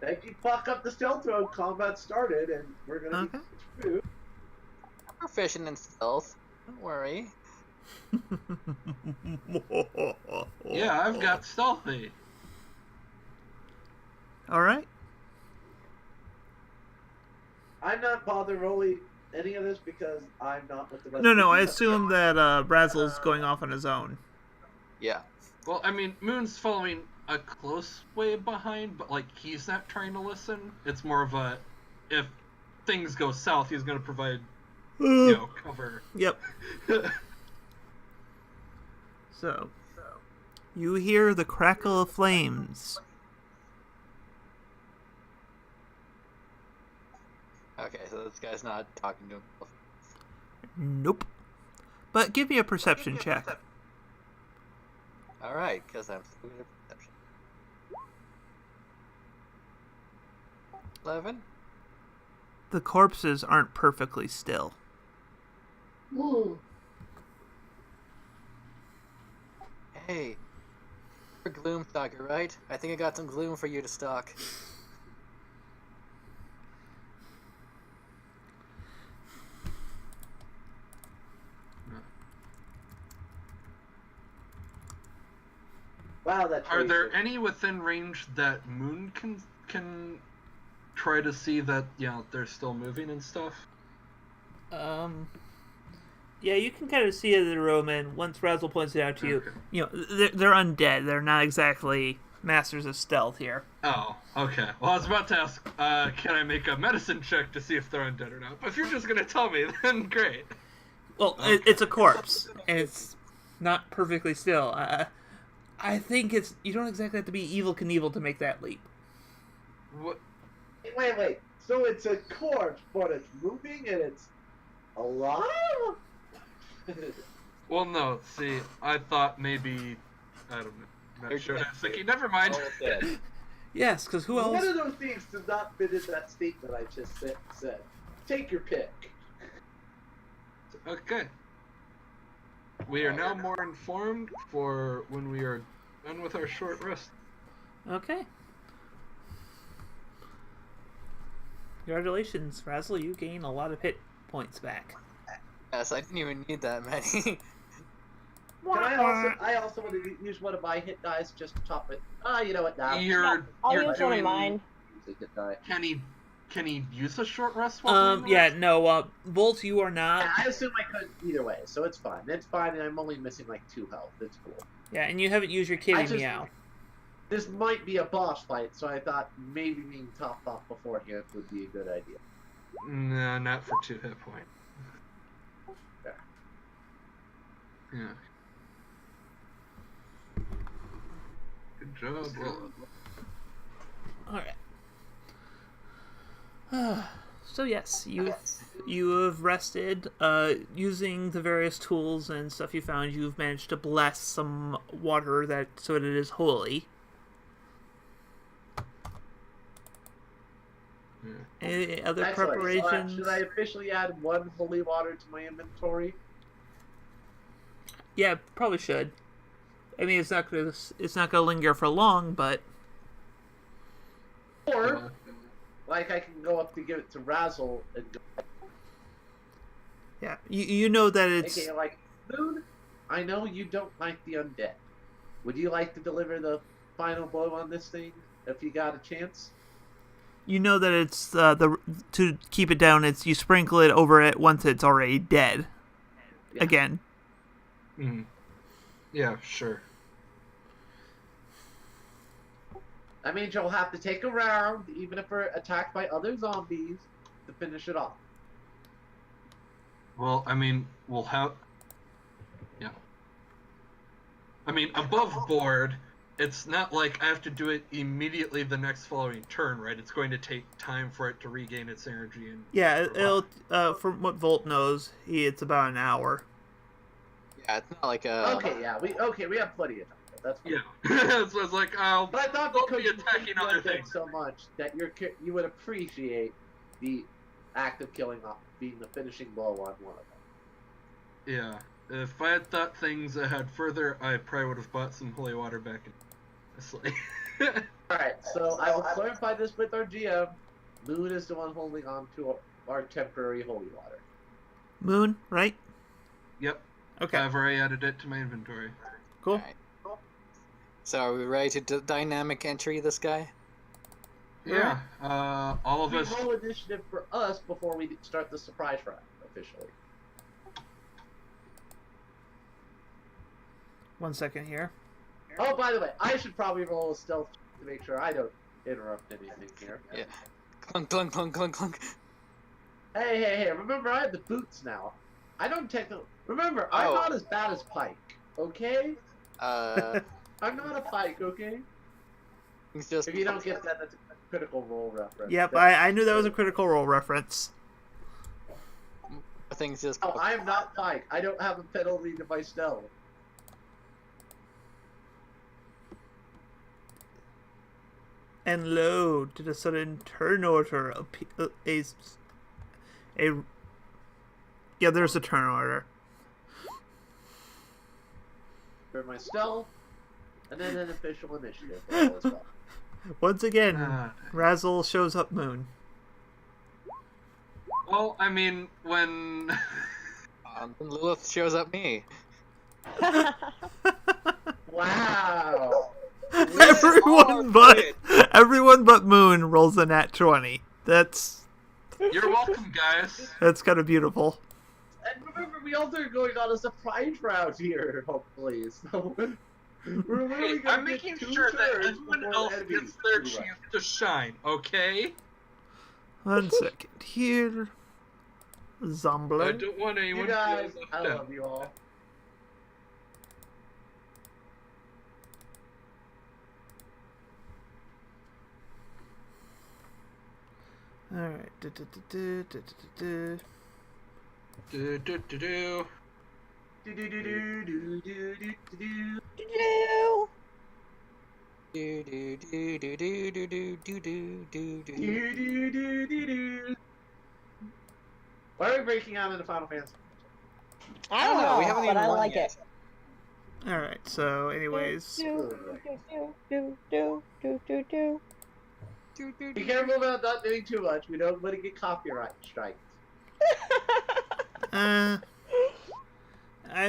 If you fuck up the stealth road, combat started, and we're gonna be screwed. I'm proficient in stealth. Don't worry. Yeah, I've got stealthy. Alright. I'm not bothered rolling any of this because I'm not with the rest No, of the I team. assume that Razzle's going off on his own. Yeah. Well, I mean, Moon's following a close way behind, but, like, he's not trying to listen. It's more of a, if things go south, he's going to provide, cover. Yep. So, you hear the crackle of flames. Okay, so this guy's not talking to himself. Nope. But give me a perception check. Alright, because I'm still good at perception. 11? The corpses aren't perfectly still. Ooh. Hey, for gloom stalker, right? I think I got some gloom for you to stock. Wow, that Are there tracer. any within range that Moon can try to see that they're still moving and stuff? Yeah, you can kind of see it in the room, and once Razzle points it out to you, Okay. they're undead. They're not exactly masters of stealth here. Oh, okay. Well, I was about to ask, can I make a medicine check to see if they're undead or not? But if you're just gonna tell me, then great. Well, Okay. it's a corpse, and it's not perfectly still. I think you don't exactly have to be Evil Knievel to make that leap. What? Wait. So it's a corpse, but it's moving and it's alive? Well, no. See, I thought maybe I don't know. I'm not sure. I was thinking, never mind. All dead. Yes, because who else? One of those things does not fit in that statement I just said. Take your pick. Okay. We are now more informed for when we are done with our short rest. Okay. Congratulations, Razzle. You gain a lot of hit points back. Yes, I didn't even need that many. I also want to use one of my hit dice just to top it. You know what? Now I'll You're use one of doing. mine. use a hit die. Can he use a short rest while doing Yeah, that? no, Volt, you are not. Yeah, I assume I could either way, so it's fine. It's fine, and I'm only missing like 2 health. It's cool. Yeah, and you haven't used your kitty I just- meow. This might be a boss fight, so I thought maybe being topped off beforehand would be a good idea. No, not for 2 hit points. There. Yeah. Good job. Will. Alright. So yes, you have rested. Using the various tools and stuff you found, you've managed to bless some water so that it is holy. Yeah. Any other Excellent. So, preparations? should I officially add 1 holy water to my inventory? Yeah, probably should. I mean, it's not gonna linger for long, but Or, like, I can go up to give it to Razzle and go, yeah, you know that it's okay, like, dude, I know you don't like the undead. Would you like to deliver the final blow on this thing if you got a chance? you know that it's to keep it down. It's you sprinkle it over it once it's already dead. Yeah. Again. Mm. Yeah, sure. That means you'll have to take a round, even if we're attacked by other zombies, to finish it off. Well, I mean, we'll have. Yeah. I mean, above board, it's not like I have to do it immediately the next following turn, right? It's going to take time for it to regain its energy and. Yeah, from what Volt knows, it's about an hour. Yeah, it's not like a. Okay, yeah, we have plenty of time. That's cool. Yeah. So it's like, But I thought don't because be you attacking hate other undead things. so much that you would appreciate the act of killing off being the finishing blow on one of them. Yeah. If I had thought things ahead further, I probably would have bought some holy water back in. Honestly. Alright, so I will clarify this with our GM. Moon is the one holding on to our temporary holy water. Moon, right? Yep. Okay, I've already added it to my inventory. cool. Alright. So are we ready to dynamic entry this guy? Yeah. All of We us. roll initiative for us before we start the surprise round officially. 1 second here. Oh, by the way, I should probably roll a stealth to make sure I don't interrupt anything here. Yeah. Clunk, clunk, clunk, clunk, clunk. Hey, remember I have the boots now. I don't remember, I'm Oh. not as bad as Pike, okay? Uh, I'm not a Pike, okay? it's just. If you don't get that, that's a critical role reference. Yep, I knew that was a Critical Role reference. Things just. No, I am not Pike. I don't have a penalty to my stealth. And lo, did a sudden turn order yeah, there's a turn order. For my stealth, and then an official initiative roll as well. Once again, Uh, Razzle shows up Moon. well, I mean, when Then Lilith shows up me. Wow. Everyone but Moon rolls a nat 20. That's you're welcome, guys. kind of beautiful. And remember, we also are going on a surprise round here, hopefully. So we're really Hey, gonna I'm get making 2 sure that turns everyone before else the enemy gets their do chance to shine, okay? 1 second here. I Zombler. don't want anyone You to guys, feel I left out. love you all. Alright. Do, do, do, do. Do-do-do-do-do-do-do-do. Do do do do do do do do do do do. Do-do-do-do-do. Why are we breaking out into Final Fantasy? I don't know, We haven't but even I won like yet. it. Alright, so anyways. Do, do, do, do, do, do, do. Do, do, Be do. careful about not doing too much. We don't want to get copyright strikes. I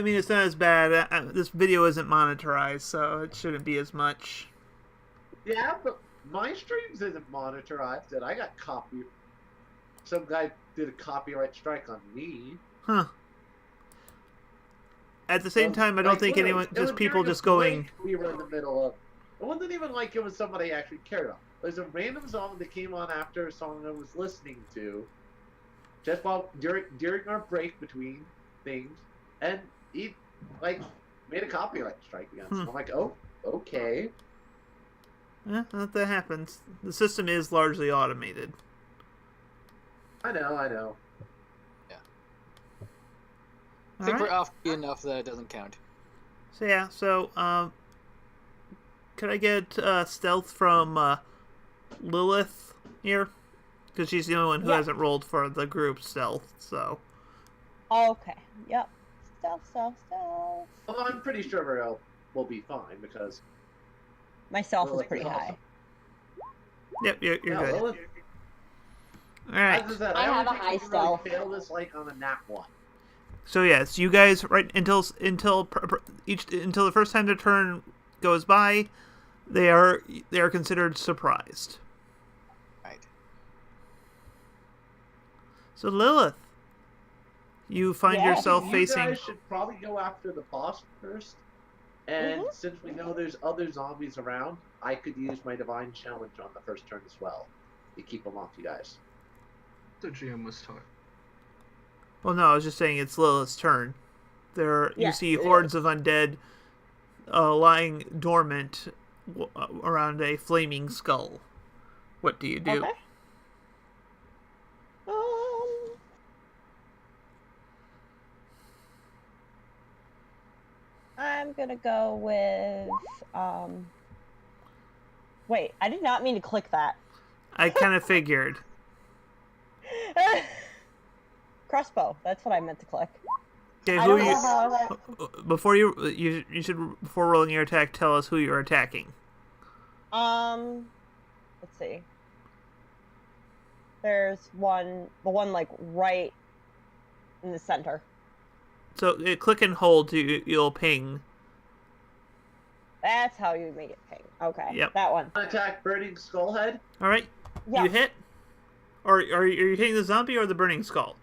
mean, it's not as bad. This video isn't monetized, so it shouldn't be as much. Yeah, but my streams isn't monetized, and I got copy. Some guy did a copyright strike on me. Huh. At the same time, I don't think literally, anyone, it just was people during a just going, break we were in the middle of. It wasn't even like it was somebody I actually cared about. It was a random song that came on after a song I was listening to, just while during our break between things, and he like made a copyright strike against. I'm like, oh, okay. that happens. The system is largely automated. I know. I think we're Alright. off enough that it doesn't count. So yeah, could I get stealth from Lilith here? Because she's the only one who Yeah. hasn't rolled for the group stealth, so. Okay, yep. Stealth. Well, I'm pretty sure we'll be fine because Myself is Lilith pretty is high. Yep, you're yeah, good. Lilith, Alright. as I said, I have don't a think high we can stealth. Really fail this like on a nat 1. So yes, you guys until the first time the turn goes by, they are considered surprised. Right. So Lilith, you find Yeah. yourself You facing. guys should probably go after the boss first. And since we know there's other zombies around, I could use my divine challenge on the first turn as well to keep them off you guys. The GM was talking. Well, no, I was just saying it's Lilith's turn. You Yes, see it hordes is. of undead lying dormant around a flaming skull. What do you do? Okay. I'm gonna go with Wait, I did not mean to click that. I kind of figured. Crossbow. That's what I meant to click. Okay, I who don't are know you? how that... Before you should before rolling your attack, tell us who you're attacking. Let's see. There's the one like right in the center. So click and hold you'll ping. That's how you make it ping. Okay. Yep. That one. Attack Burning Skullhead. All right. Yeah. You hit. Or are you hitting the zombie or the burning skull?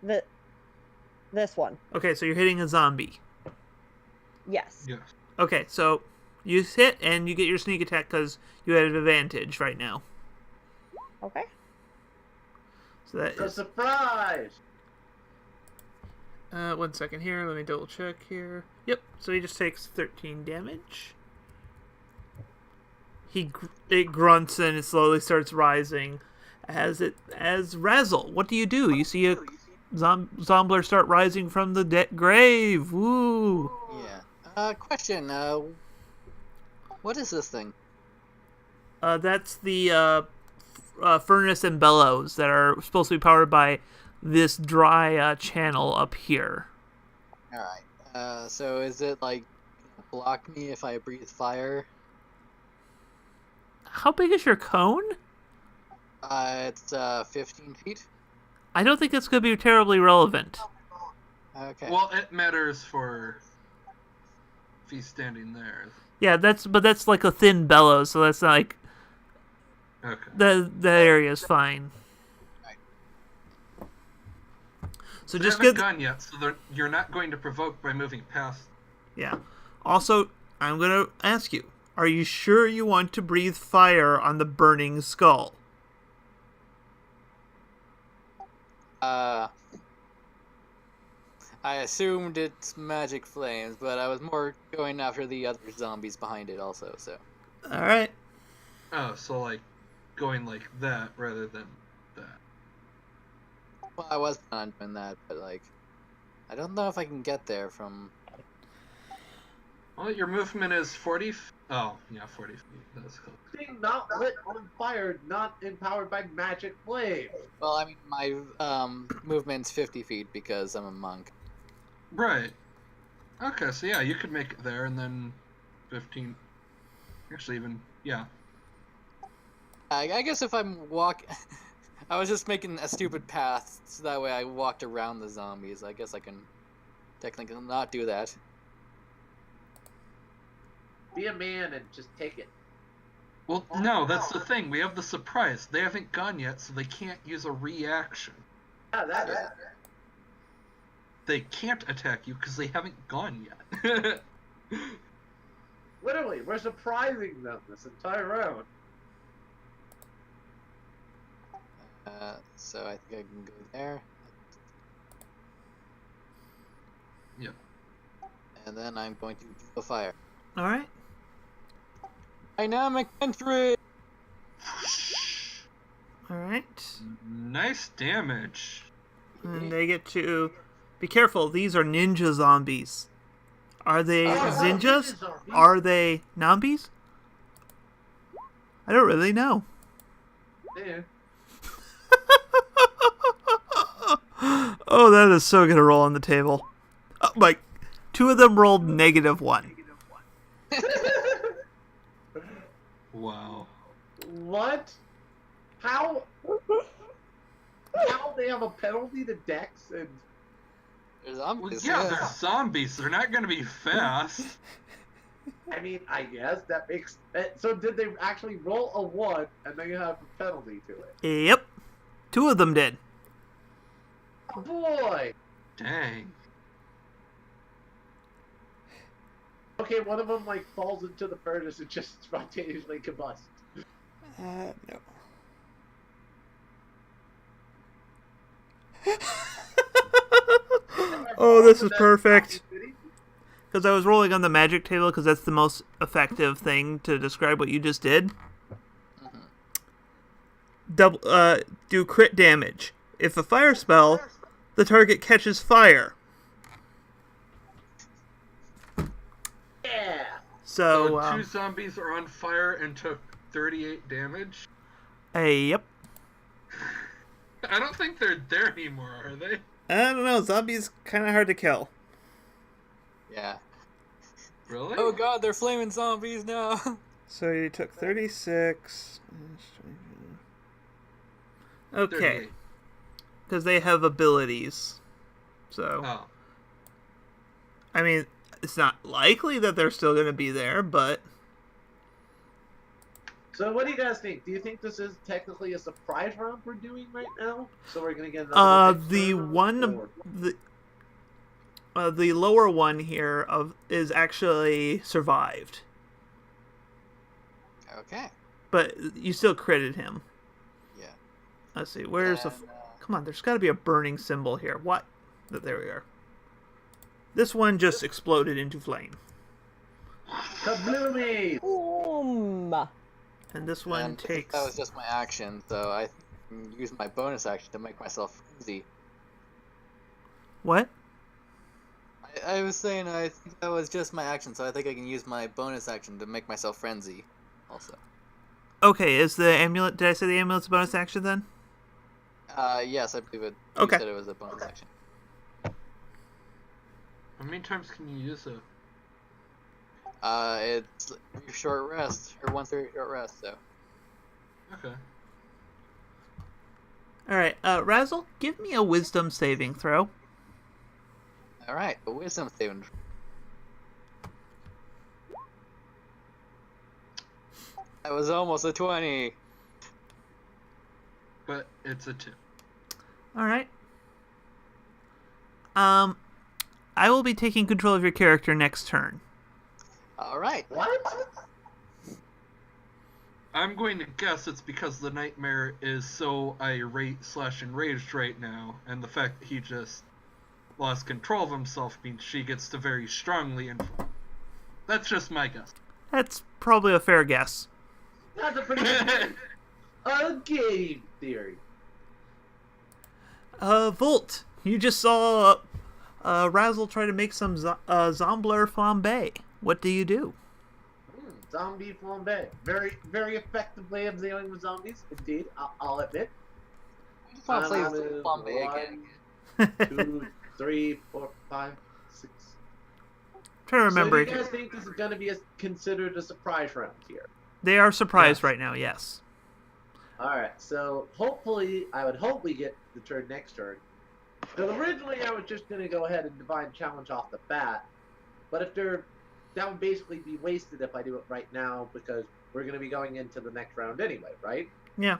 This one. Okay, so you're hitting a zombie. Yes. Yes. Okay, so you hit and you get your sneak attack because you had an advantage right now. Okay. So that A is. surprise! 1 second here. Let me double check here. Yep. So he just takes 13 damage. It grunts and it slowly starts rising. As Razzle, what do? You see a Zombler start rising from the grave. Woo! Yeah. Question. What is this thing? That's the furnace and bellows that are supposed to be powered by this dry channel up here. All right. So is it like block me if I breathe fire? How big is your cone? It's 15 feet. I don't think it's going to be terribly relevant. Okay. Well, it matters for if he's standing there. Yeah, that's like a thin bellows, so that's not like Okay. the area is fine. So They just haven't get gone yet, so you're not going to provoke by moving past. yeah. Also, I'm going to ask you: are you sure you want to breathe fire on the burning skull? I assumed it's magic flames, but I was more going after the other zombies behind it also, so. All right. Oh, so like going like that rather than that. Well, I was planning on doing that, but like, I don't know if I can get there from. Well, your movement is 40. Oh, yeah, 40 feet. That's cool. Being not lit on fire, not empowered by magic flame. Well, I mean, my movement's 50 feet because I'm a monk. Right. Okay, so yeah, you could make it there and then 15. Actually, even yeah. I guess if I'm I was just making a stupid path, so that way I walked around the zombies. I guess I can technically not do that. Be a man and just take it. Well, no, that's the thing. We have the surprise. They haven't gone yet, so they can't use a reaction. Yeah, that. Yeah. They can't attack you because they haven't gone yet. Literally, we're surprising them this entire round. So I think I can go there. Yep. And then I'm going to do a fire. All right. Dynamic entry! All right. Nice damage. And they get to be careful. These are ninja zombies. Are they ninjas? Are they nambies? I don't really know. Yeah. Oh, that is so gonna roll on the table. Oh, like, two of them rolled -1. Wow. What? How? How they have a penalty to Dex and There's Well, zombies. yeah, they're zombies. They're not going to be fast. I mean, I guess that makes. So did they actually roll a 1 and then you have a penalty to it? Yep. Two of them did. Oh, boy. Dang. Okay, one of them like falls into the furnace and just spontaneously combusts. No. Oh, this is perfect. Because I was rolling on the magic table because that's the most effective thing to describe what you just did. Do crit damage. If a fire spell, the target catches fire. Yeah. So So, two zombies are on fire and took 38 damage. yep. I don't think they're there anymore, are they? I don't know. Zombies kind of hard to kill. Yeah. Really? Oh god, they're flaming zombies now! So you took 36. Okay. 38. Because they have abilities. So, Oh. I mean, it's not likely that they're still going to be there, but So what do you guys think? Do you think this is technically a surprise round we're doing right now? So we're gonna get another big the turn, one the lower one here is actually survived, Okay. but you still critted him. Yeah. Let's see, where's the? And, Come on, there's got to be a burning symbol here. What? There we are. This one just exploded into flame, Kabloomies! Boom! and this one and takes. that was just my action, so I can use my bonus action to make myself frenzy. What? I was saying I think that was just my action, so I think I can use my bonus action to make myself frenzy also. Okay, is the amulet? Did I say the amulet's a bonus action then? Yes, I believe it. Okay. You said it was a bonus action. How many times can you use it? It's a short rest, or 1 short rest, so. Okay. Alright, Razzle, give me a wisdom saving throw. Alright, a wisdom saving. That was almost a 20. But it's a 2. Alright. I will be taking control of your character next turn. Alright. What? I'm going to guess it's because the nightmare is so irate/enraged right now, and the fact that he just lost control of himself means she gets to very strongly influence. That's just my guess. That's probably a fair guess. That's a pretty good game theory. Volt, you just saw Razzle try to make some Zombler flambe. What do you do? Zombie flambe. Very, very effective way of dealing with zombies. Indeed, I'll admit. I just want to play move Flambe again. 2, 3, 4, 5, 6. Trying to remember. So do you guys think this is going to be considered a surprise round here? They are surprised Yes. right now, yes. Alright, so hopefully, I would hope we get the turn next turn. Because originally I was just going to go ahead and Divine Challenge off the bat. But if that would basically be wasted if I do it right now, because we're going to be going into the next round anyway, right? Yeah.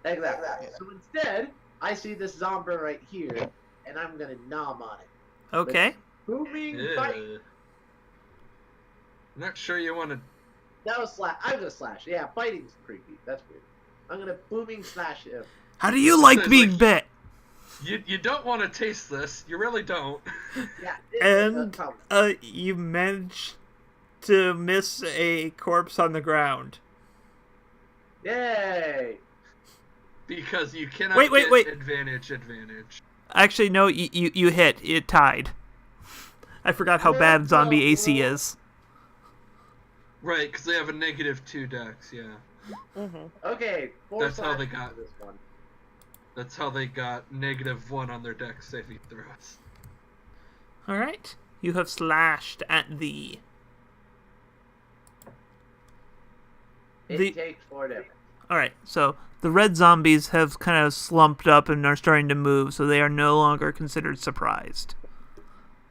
Exactly. So instead, I see this Zomber right here, and I'm going to nom on it. Okay. Booming fight. Ew. Not sure you want to. That was slash. I'm going to slash. Yeah, fighting's creepy. That's weird. I'm going to booming slash him. How do you like It's being like- bit? You don't want to taste this. You really don't. Yeah. And you managed to miss a corpse on the ground. Yay! Because you cannot Wait. get advantage. Actually, no, you hit. It tied. I forgot how bad zombie AC is. Right, because they have a -2 dex, yeah. Okay. That's how they got this one. That's how they got -1 on their dex saving throws. Alright. You have slashed at the... It takes 4 damage. Alright, so the red zombies have kind of slumped up and are starting to move, so they are no longer considered surprised.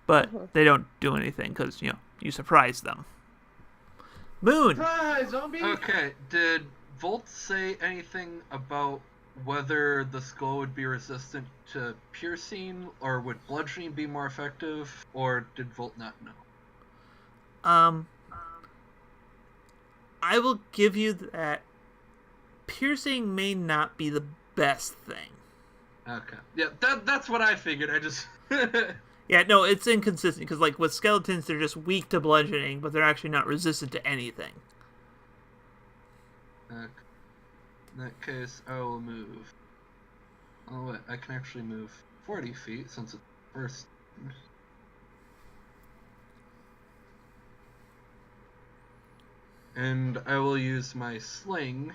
But they don't do anything, because, you surprised them. Moon! Surprise, zombie! Okay, did Volt say anything about whether the skull would be resistant to piercing, or would bludgeoning be more effective, or did Volt not know? I will give you that piercing may not be the best thing. Okay. Yeah, that's what I figured. I just... Yeah, no, it's inconsistent, because, like, with skeletons, they're just weak to bludgeoning, but they're actually not resistant to anything. Okay. In that case, I will move. Oh, wait, I can actually move 40 feet, since it's first... And I will use my sling,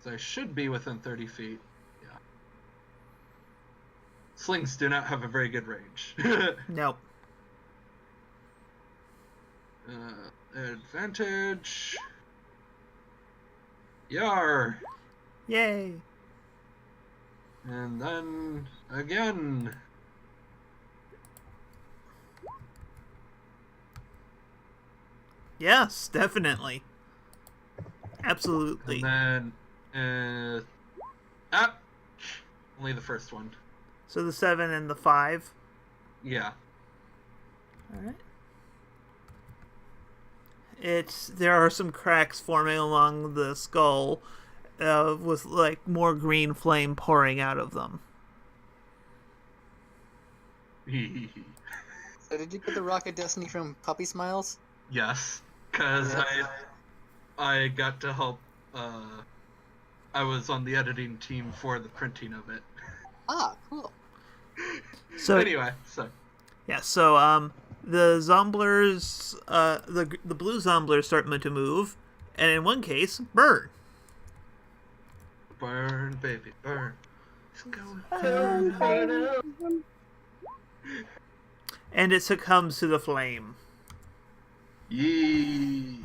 so I should be within 30 feet. Yeah. Slings do not have a very good range. Nope. Advantage. Yar. Yay. And then again. Yes, definitely. Absolutely. And then only the first one. So the 7 and the 5. Yeah. Alright. There are some cracks forming along the skull, with like more green flame pouring out of them. So did you get the Rocket Destiny from Puppy Smiles? Yes, because I got to help. I was on the editing team for the printing of it. Ah, cool. So Anyway, so yeah, so the zomblers, the blue zomblers start to move, and in one case, burn. burn, baby, burn. It's going And it succumbs to the flame. Yee.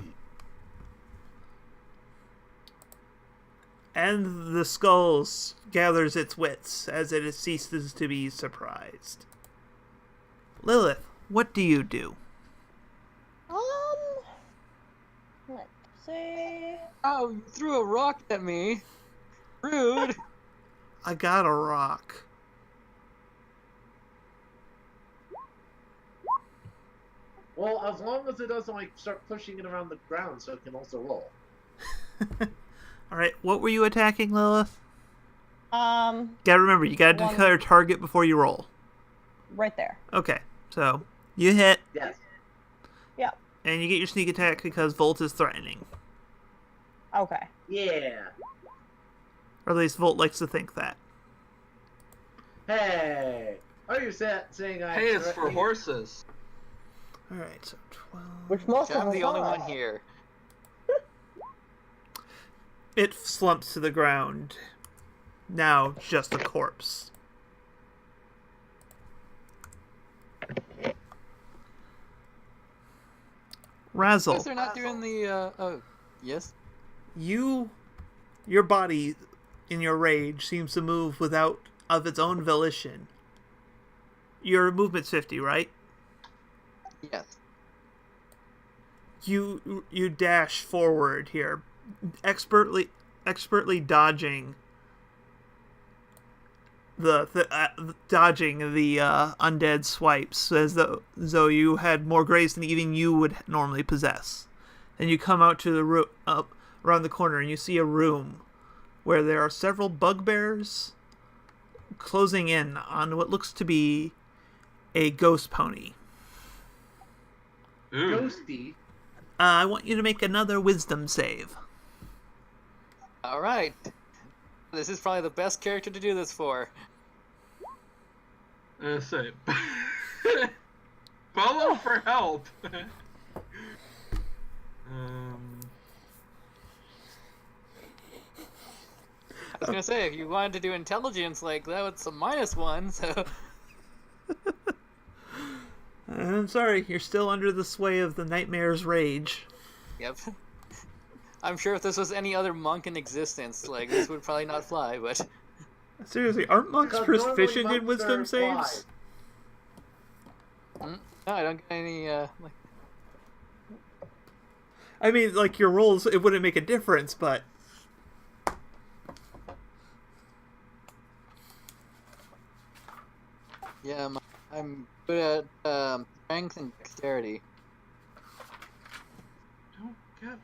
And the skull gathers its wits as it ceases to be surprised. Lilith, what do you do? Let's see. Oh, you threw a rock at me. Rude. I got a rock. Well, as long as it doesn't like start pushing it around the ground, so it can also roll. Alright, what were you attacking, Lilith? Um, Gotta remember, you gotta declare a target before you roll. right there. Okay, so you hit, Yes. Yep. and you get your sneak attack because Volt is threatening. Okay. Yeah. Or at least Volt likes to think that. Hey. Are you saying I? Hey, it's for horses. Alright, so 12. Which most of I'm us the only are. one here. It slumps to the ground. Now just a corpse. Razzle, Guess they're not doing the, oh, yes? your body in your rage seems to move without of its own volition. Your movement's 50, right? Yes. You dash forward here, expertly dodging dodging the undead swipes as though you had more grace than even you would normally possess. And you come out to the around the corner and you see a room where there are several bugbears closing in on what looks to be a ghost pony. Ooh. Ghosty. I want you to make another wisdom save. Alright. This is probably the best character to do this for. Say, follow for help. I was gonna say, if you wanted to do intelligence like that with some -1, so... I'm sorry, you're still under the sway of the nightmare's rage. Yep. I'm sure if this was any other monk in existence, like, this would probably not fly, but... Seriously, aren't monks Because normally proficient in monks wisdom are saves? No, I don't get any, like... I mean, like, your rolls, it wouldn't make a difference, but... Yeah, I'm good at, strength and dexterity. Don't get.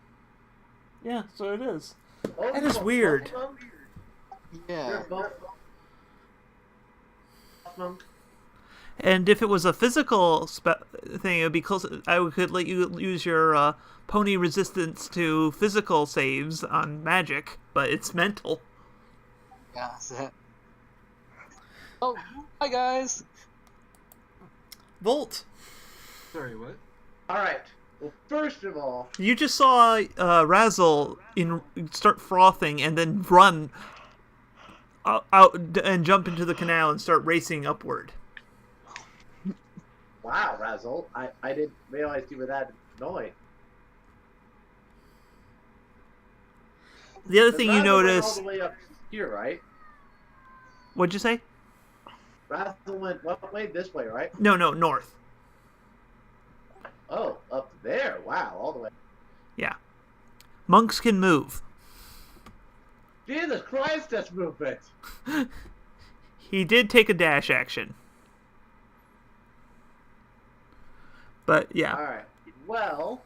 Yeah, so it is. Oh, That is both weird. of them? Yeah. You're both monk. And if it was a physical thing, it would be close. I could let you use your pony resistance to physical saves on magic, but it's mental. Yeah, so... Oh, hi guys! Volt, Sorry, what? Alright. Well, first of all, you just saw Razzle start frothing and then run out and jump into the canal and start racing upward. wow, Razzle, I didn't realize you were that annoying. The other thing you Razzle went notice... all the way up here, right? What'd you say? Razzle went what way? This way, right? No, north. Oh, up there. Wow, all the way. Yeah. Monks can move. Jesus Christ, that's movement. He did take a dash action. But, yeah. Alright. Well,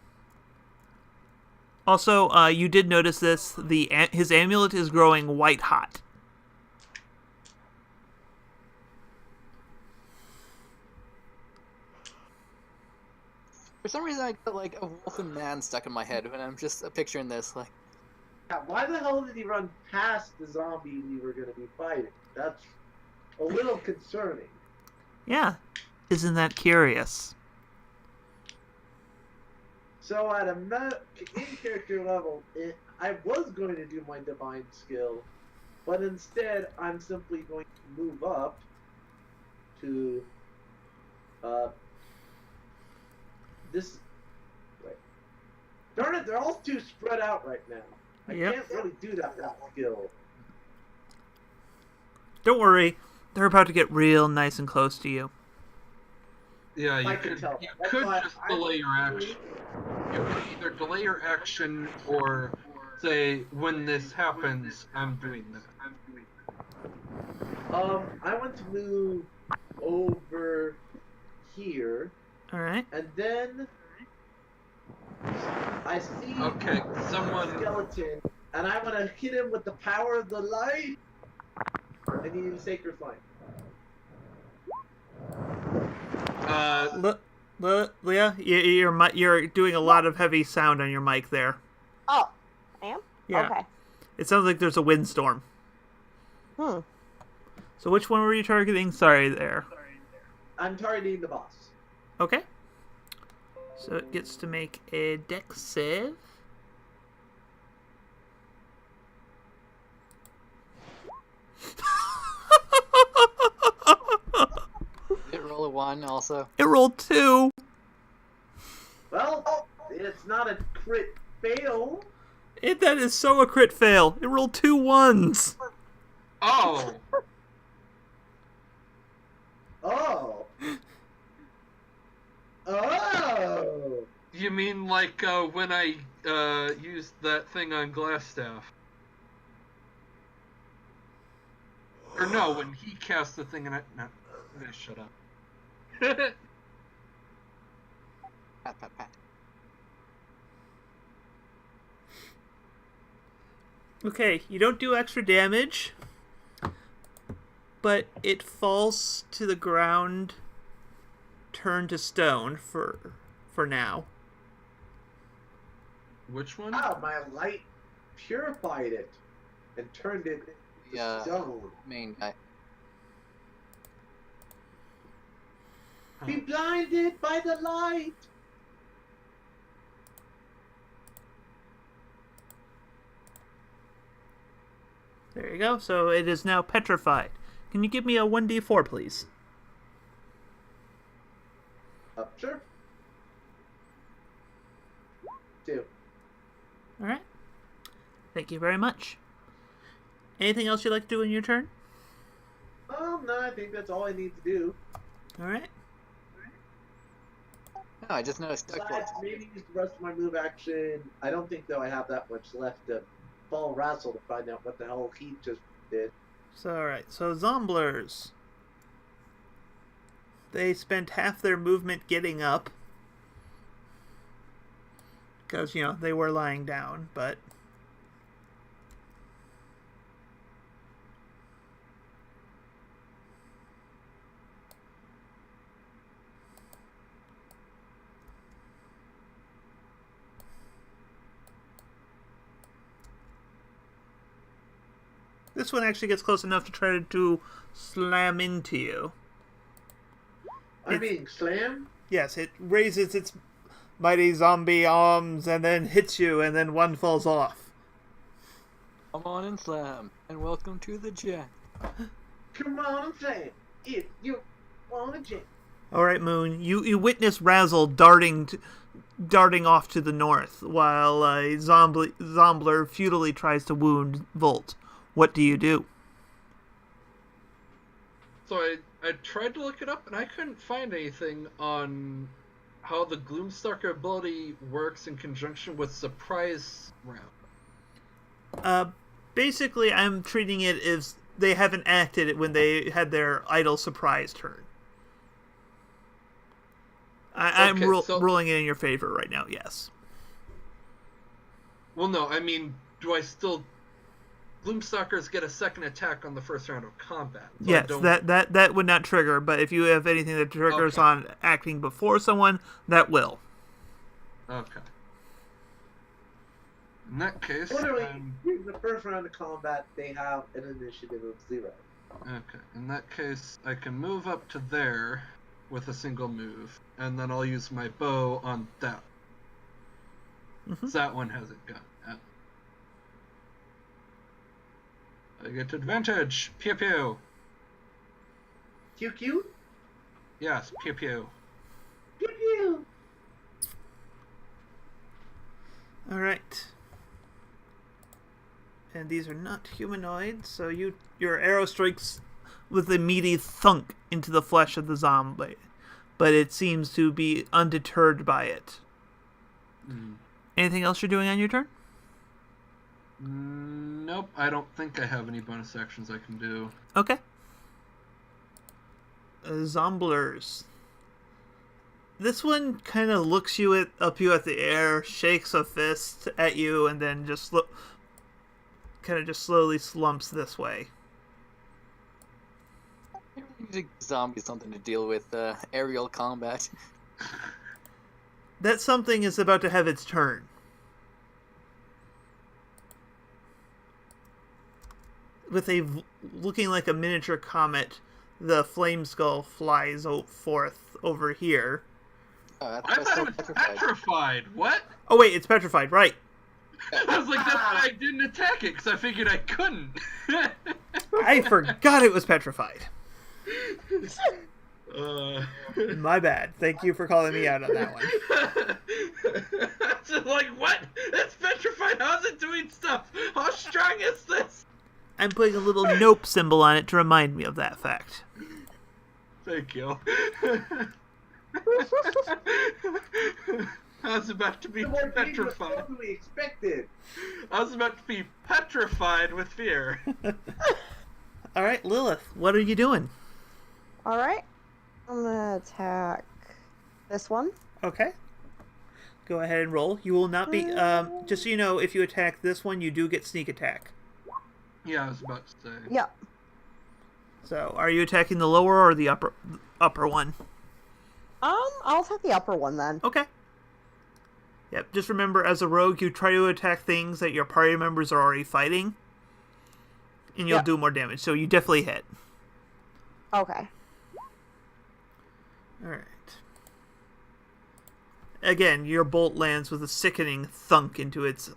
Also, you did notice this. His amulet is growing white hot. For some reason, I got, like, a wolfen man stuck in my head when I'm just picturing this, like... why the hell did he run past the zombie we were going to be fighting? That's a little concerning. Yeah. Isn't that curious? So at a in-character level, I was going to do my divine skill, but instead I'm simply going to move up to this. Wait, Darn it, they're all too spread out right now. I Yep. can't really do that with skill. Don't worry, they're about to get real nice and close to you. Yeah, I you can could, tell. you That's could why just I- delay your action. You could either delay your action or say, when this happens, I'm doing that. I want to move over here, All right. and then I see Okay, a someone. skeleton, and I want to hit him with the power of the light. I need a sacred flame. Leah, you're doing a lot of heavy sound on your mic there. Oh, I am? Yeah. Okay. It sounds like there's a windstorm. Hmm. So which one were you targeting? Sorry there. I'm targeting the boss. Okay. So it gets to make a dex save. Did it roll a 1 also? It rolled 2. Well, it's not a crit fail. That is so a crit fail. It rolled 2 1s. Oh! Oh. Oh. You mean like when I used that thing on Glassstaff? Or no, when he cast the thing and I... No, shut up. Pat, pat, pat. Okay, you don't do extra damage, but it falls to the ground, turned to stone for now. Which one? Wow, my light purified it and turned it to stone. Main guy. Be blinded by the light. There you go. So it is now petrified. Can you give me a 1d4, please? Sure. 2. All right. Thank you very much. Anything else you'd like to do in your turn? No, I think that's all I need to do. All right. No, I just noticed duck Besides, maybe use the rest of my move action. I don't think, though, I have that much left to fall Razzle to find out what the hell he just did. So, all right. So Zomblers. They spent half their movement getting up. Because, they were lying down, but... This one actually gets close enough to try to slam into you. I mean, slam? Yes, it raises its mighty zombie arms and then hits you, and then one falls off. Come on and slam, and welcome to the gym. Come on and slam. If you want a jam. All right, Moon. You witness Razzle darting off to the north, while Zombler futilely tries to wound Volt. What do you do? So I tried to look it up and I couldn't find anything on how the Gloomstalker ability works in conjunction with Surprise Round. Basically, I'm treating it as they haven't acted it when they had their idle surprise turn. I'm ruling it in your favor right now, yes. Well, no, I mean, do I still... Gloomstalkers get a second attack on the first round of combat. So Yes, that would not trigger, but if you have anything that triggers on acting before someone, that will. Okay. In that case... Literally, in the first round of combat, they have an initiative of 0. Okay, in that case, I can move up to there with a single move, and then I'll use my bow on that. Mm-hmm. That one has a gun. I get advantage. Pew pew. QQ? Yes, pew pew. Pew pew. All right. And these are not humanoid, so your arrow strikes with a meaty thunk into the flesh of the zombie, but it seems to be undeterred by it. Anything else you're doing on your turn? Nope, I don't think I have any bonus actions I can do. Okay. Zomblers. This one kind of looks up you at the air, shakes a fist at you, and then just slowly slumps this way. Zombies something to deal with aerial combat. That something is about to have its turn. With looking like a miniature comet, the flame skull flies forth over here. I thought it was petrified. What? Oh wait, it's petrified, right? I was like, that's why I didn't attack it, because I figured I couldn't. I forgot it was petrified. My bad. Thank you for calling me out on that one. Just like, what? It's petrified. How's it doing stuff? How strong is this? I'm putting a little nope symbol on it to remind me of that fact. Thank you. I was about to be petrified. We expected. I was about to be petrified with fear. All right, Lilith, what are you doing? All right. I'm gonna attack this one. Okay. Go ahead and roll. You will not be. Just so you know, if you attack this one, you do get sneak attack. Yeah, I was about to say. Yeah. So, are you attacking the lower or the upper one? I'll attack the upper one then. Okay. Yep. Just remember, as a rogue, you try to attack things that your party members are already fighting, and you'll do more damage. So you definitely hit. Okay. All right. Again, your bolt lands with a sickening thunk into its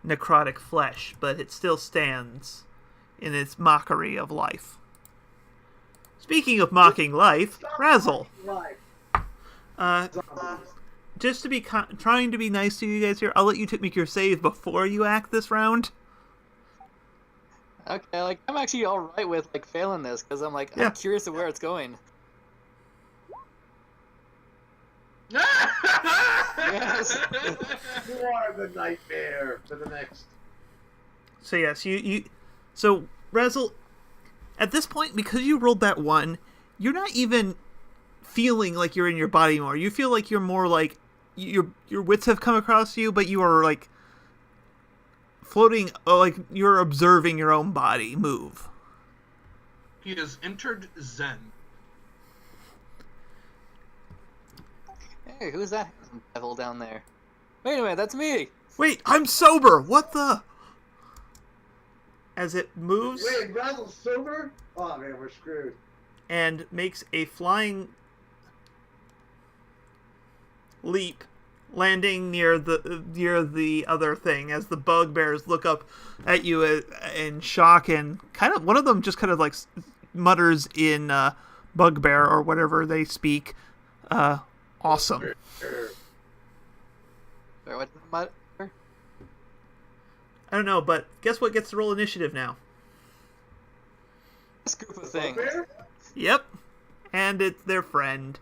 necrotic flesh, but it still stands in its mockery of life. Speaking of mocking life, Razzle. Just to be trying to be nice to you guys here, I'll let you make your save before you act this round. Okay, like, I'm actually alright with, like, failing this, because I'm, like, I'm curious of where it's going. Yes! You are the nightmare for the next. So yes, so Razzle, at this point, because you rolled that one, you're not even feeling like you're in your body more. You feel like you're more like your wits have come across you, but you are like floating, like you're observing your own body move. He has entered Zen. Hey, who's that devil down there? Wait a minute, that's me! Wait, I'm sober! What the? As it moves... Wait, Razzle's sober? Oh man, we're screwed. And makes a flying leap, landing near the other thing, as the bugbears look up at you in shock, and kind of one of them just kind of like mutters in bugbear or whatever they speak. Awesome. Wait, what? I don't know, but guess what gets to roll initiative now? This group of things. Yep. And it's their friend.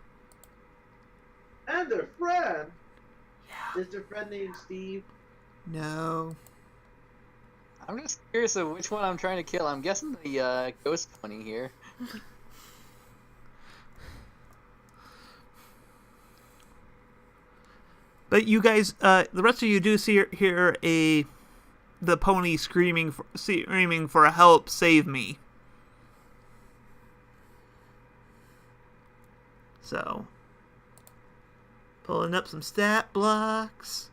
And their friend? Yeah. Is their friend named Steve? No. I'm just curious of which one I'm trying to kill. I'm guessing the ghost pony here. But you guys, the rest of you do hear the pony screaming for help, save me. So, pulling up some stat blocks.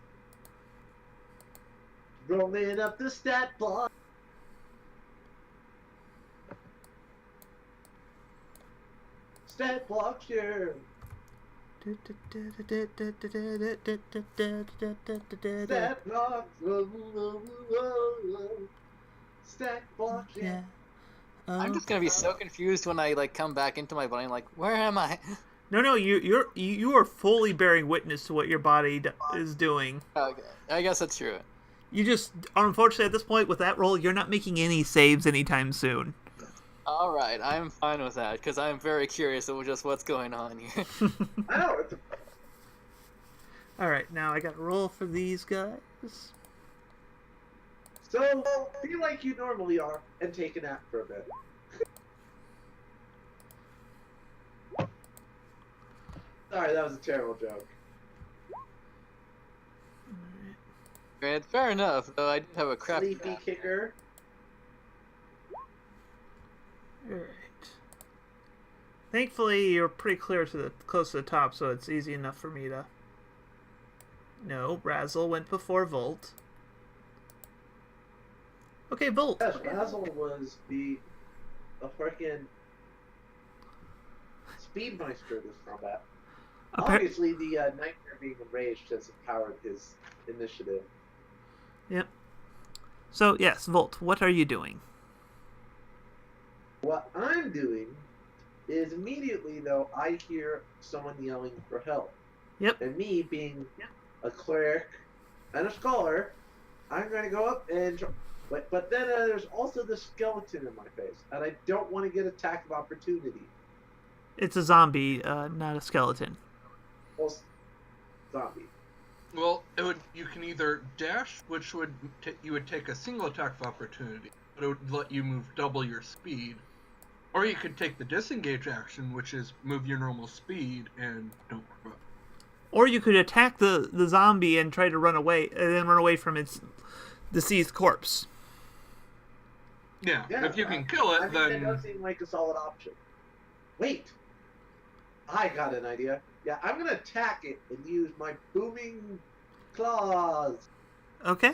Rolling up the stat block. Stat block here. Stat block. Whoa, whoa, whoa, whoa. Stat block here. I'm just gonna be so confused when I like come back into my body. Like, where am I? No, you are fully bearing witness to what your body is doing. Okay, I guess that's true. You just, unfortunately, at this point with that roll, you're not making any saves anytime soon. All right, I'm fine with that because I'm very curious of just what's going on here. I know. All right, now I got to roll for these guys. So, be like you normally are and take a nap for a bit. Sorry, that was a terrible joke. Right, fair enough, though I did have a crap. Sleepy kicker. All right. Thankfully, you're pretty close to the top, so it's easy enough for me to. No, Razzle went before Volt. Okay, Volt. Yes, Basil was a freaking speedmeister this combat. Obviously, the nightmare being enraged has empowered his initiative. Yep. So, yes, Volt, what are you doing? What I'm doing is immediately, though, I hear someone yelling for help. Yep. And me being a cleric and a scholar, I'm going to go up and... But then there's also the skeleton in my face, and I don't want to get attack of opportunity. It's a zombie, not a skeleton. Well, zombie. Well, you can either dash, which you would take a single attack of opportunity, but it would let you move double your speed. Or you could take the disengage action, which is move your normal speed and don't worry about it. Or you could attack the zombie and try to run away, and then run away from its deceased corpse. Yeah, if you can kill it, then... That does seem like a solid option. Wait! I got an idea. Yeah, I'm going to attack it and use my booming claws. Okay.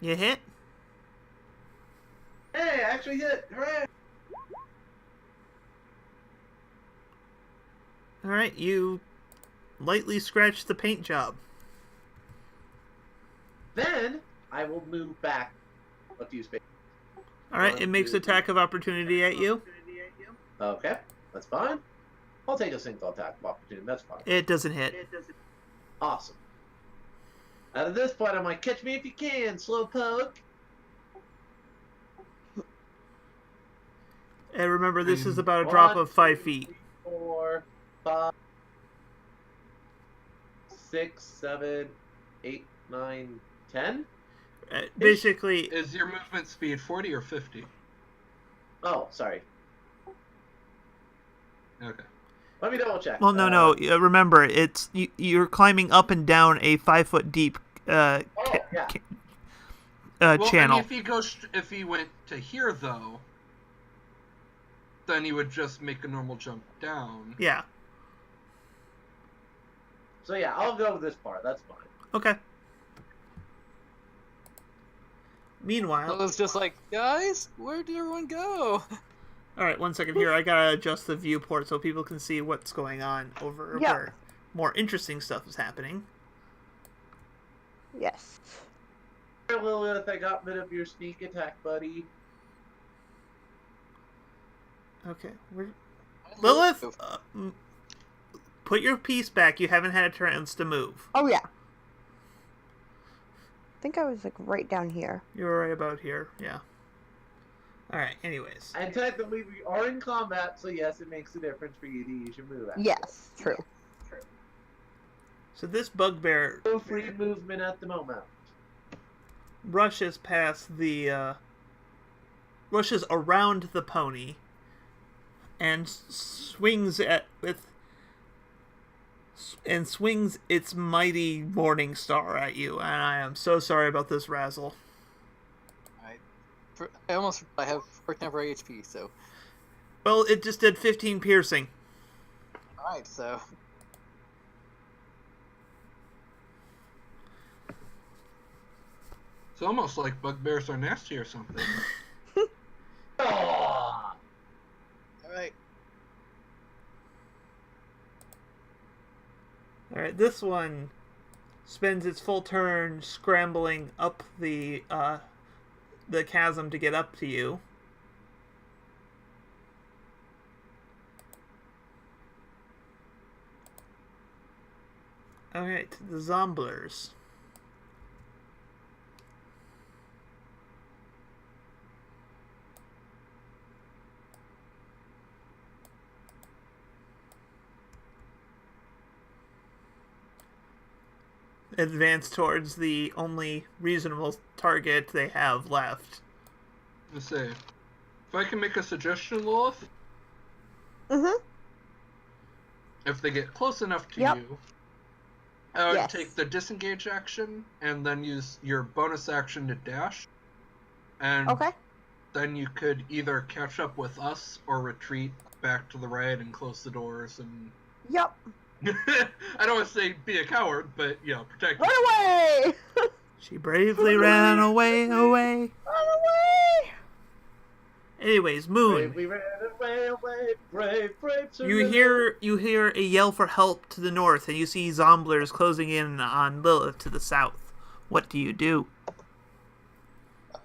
You hit? Hey, I actually hit! Hooray! Alright, you lightly scratch the paint job. Then, I will move back a few spaces. Alright, it makes attack of opportunity at you. Okay, that's fine. I'll take a single attack of opportunity, that's fine. It doesn't hit. Awesome. And at this point, I'm like, catch me if you can, slowpoke. And remember, this is about a drop of 5 feet. 4, 5, 6, 7, 8, 9, 10. Basically, Is your movement speed 40 or 50? Oh, sorry. Okay. Let me double check. well, no. Remember, you're climbing up and down a 5 foot deep Yeah. Well, channel. I mean, if he went to here though, then he would just make a normal jump down. Yeah. So yeah, I'll go with this part. That's fine. Okay. I Meanwhile, was just like, guys, where did everyone go? all right, 1 second here. I gotta adjust the viewport so people can see what's going on over Yeah. where more interesting stuff is happening. Yes. Lilith, I got rid of your sneak attack, buddy. Okay, Lilith, put your piece back. You haven't had a chance to move. Oh yeah. I think I was like right down here. You're right about here. Yeah. All right. Anyways. And technically, we are in combat, so yes, it makes a difference for you to use your move action. Yes, true. So this bugbear No free movement at the moment. rushes past the rushes around the pony and swings its mighty morning star at you. And I am so sorry about this, Razzle. I have 4 temporary HP, so. Well, it just did 15 piercing. Alright, so. It's almost like bugbears are nasty or something. Oh! Alright. Alright, this one spends its full turn scrambling up the chasm to get up to you. Alright, the Zomblers. Advance towards the only reasonable target they have left. Let's see. If I can make a suggestion, Lilith, Mm-hmm. if they get close enough to Yep. you, I would Yes. take the disengage action and then use your bonus action to dash. And Okay. then you could either catch up with us or retreat back to the right and close the doors and... Yep. I don't want to say be a coward, but, protect Run away! She bravely ran away. Run away! Anyways, Moon. Brave, we ran away, brave, brave. You hear a yell for help to the north, and you see Zomblers closing in on Lilith to the south. What do you do?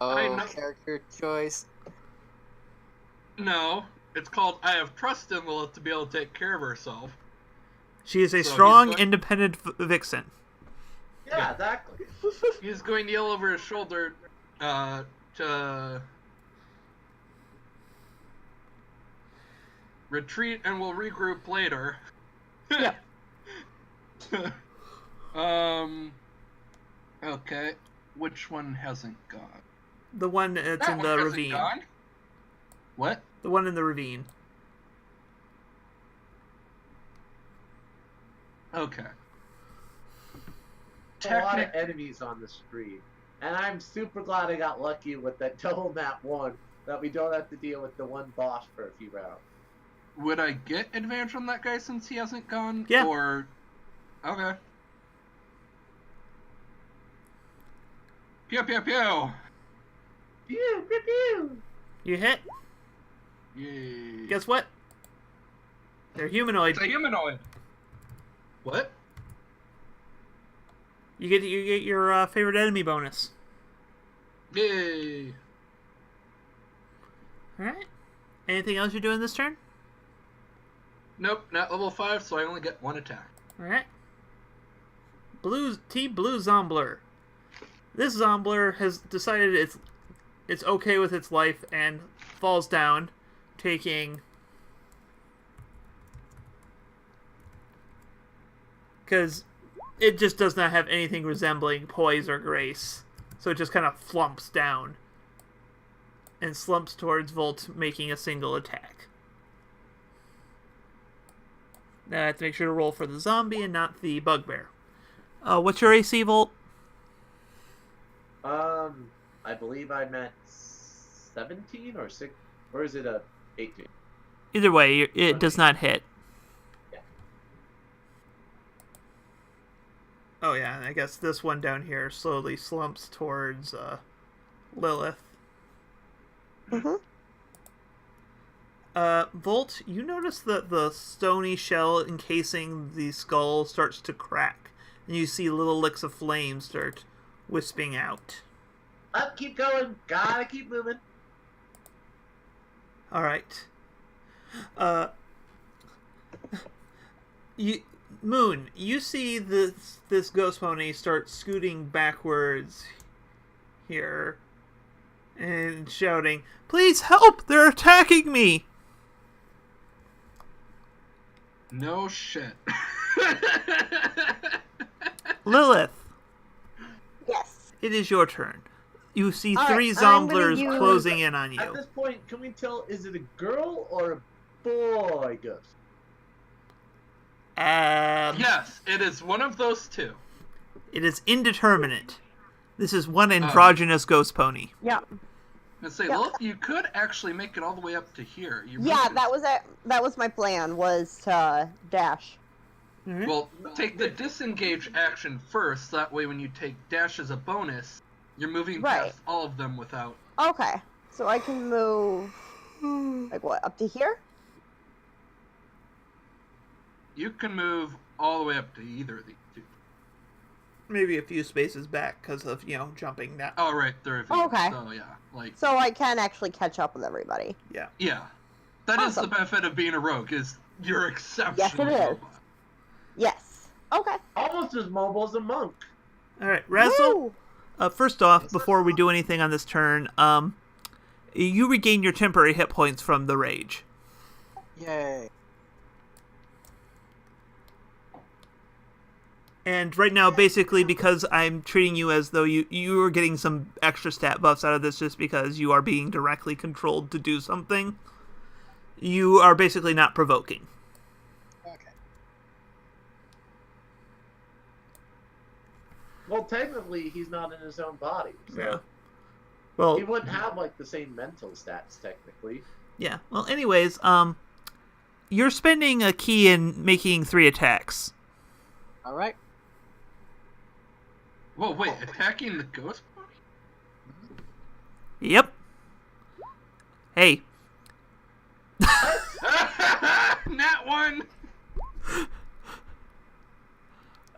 I Oh, know- character choice. No, it's called I have trust in Lilith to be able to take care of herself. She is a So strong, he's going- independent vixen. Yeah, exactly. He's going to yell over his shoulder to retreat and we'll regroup later. Yep. Okay. Which one hasn't gone? The one that's That in one the hasn't ravine. gone? What? The one in the ravine. Okay. A lot of enemies on the street. And I'm super glad I got lucky with that double map one, that we don't have to deal with the one boss for a few rounds. Would I get advantage on that guy since he hasn't gone? Yeah. Or... Okay. Pew pew pew! Pew, pew, pew. You hit. Yay. Guess what? They're humanoid. It's a humanoid! What? You get your favorite enemy bonus. Yay! Alright. Anything else you're doing this turn? Nope, not level 5, so I only get one attack. Alright. Team Blue Zombler. This Zombler has decided it's okay with its life and falls down, taking... Because it just does not have anything resembling poise or grace. So it just kind of flumps down. And slumps towards Volt, making a single attack. Now I have to make sure to roll for the zombie and not the bugbear. What's your AC, Volt? I believe I'm at 17 or 6, or is it a 18? Either way, it does not hit. Yeah. Oh yeah, and I guess this one down here slowly slumps towards Lilith. Mm-hmm. Volt, you notice that the stony shell encasing the skull starts to crack, and you see little licks of flame start wisping out. Up, keep going. Gotta keep moving. Alright. Moon, you see this ghost pony start scooting backwards here and shouting, "Please help! They're attacking me!" No shit. Lilith, Yes. it is your turn. You see All right, three I'm gonna Zomblers use- closing in on At you. this point, can we tell, is it a girl or a boy ghost? Yes, it is one of those two. It is indeterminate. This is one androgynous ghost pony. Yeah. Let's say, Yeah. Lilith, you could actually make it all the way up to here. You Yeah, really- that was it. That was my plan, was to dash. Well, take the disengage action first. That way, when you take dash as a bonus, you're moving Right. past all of them without. Okay. So I can move, like what, up to here? You can move all the way up to either of these two. Maybe a few spaces back because of, jumping that. Oh, right, there. Okay. So yeah, like So I can actually catch up with everybody. yeah, that is the Awesome. benefit of being a rogue is you're exceptional. Yes, it is. Yes. Okay. Almost as mobile as a monk. All right, Razzle. Woo! First off, before we do anything on this turn, you regain your temporary hit points from the rage. Yay. And right now, basically, because I'm treating you as though you are getting some extra stat buffs out of this just because you are being directly controlled to do something, you are basically not provoking. Okay. Well, technically, he's not in his own body. So Yeah. Well, he wouldn't have, like, the same mental stats, technically. yeah. Well, anyways, you're spending a key in making 3 attacks. All right. Whoa, wait, attacking the ghost body? Yep. Hey. Nat one!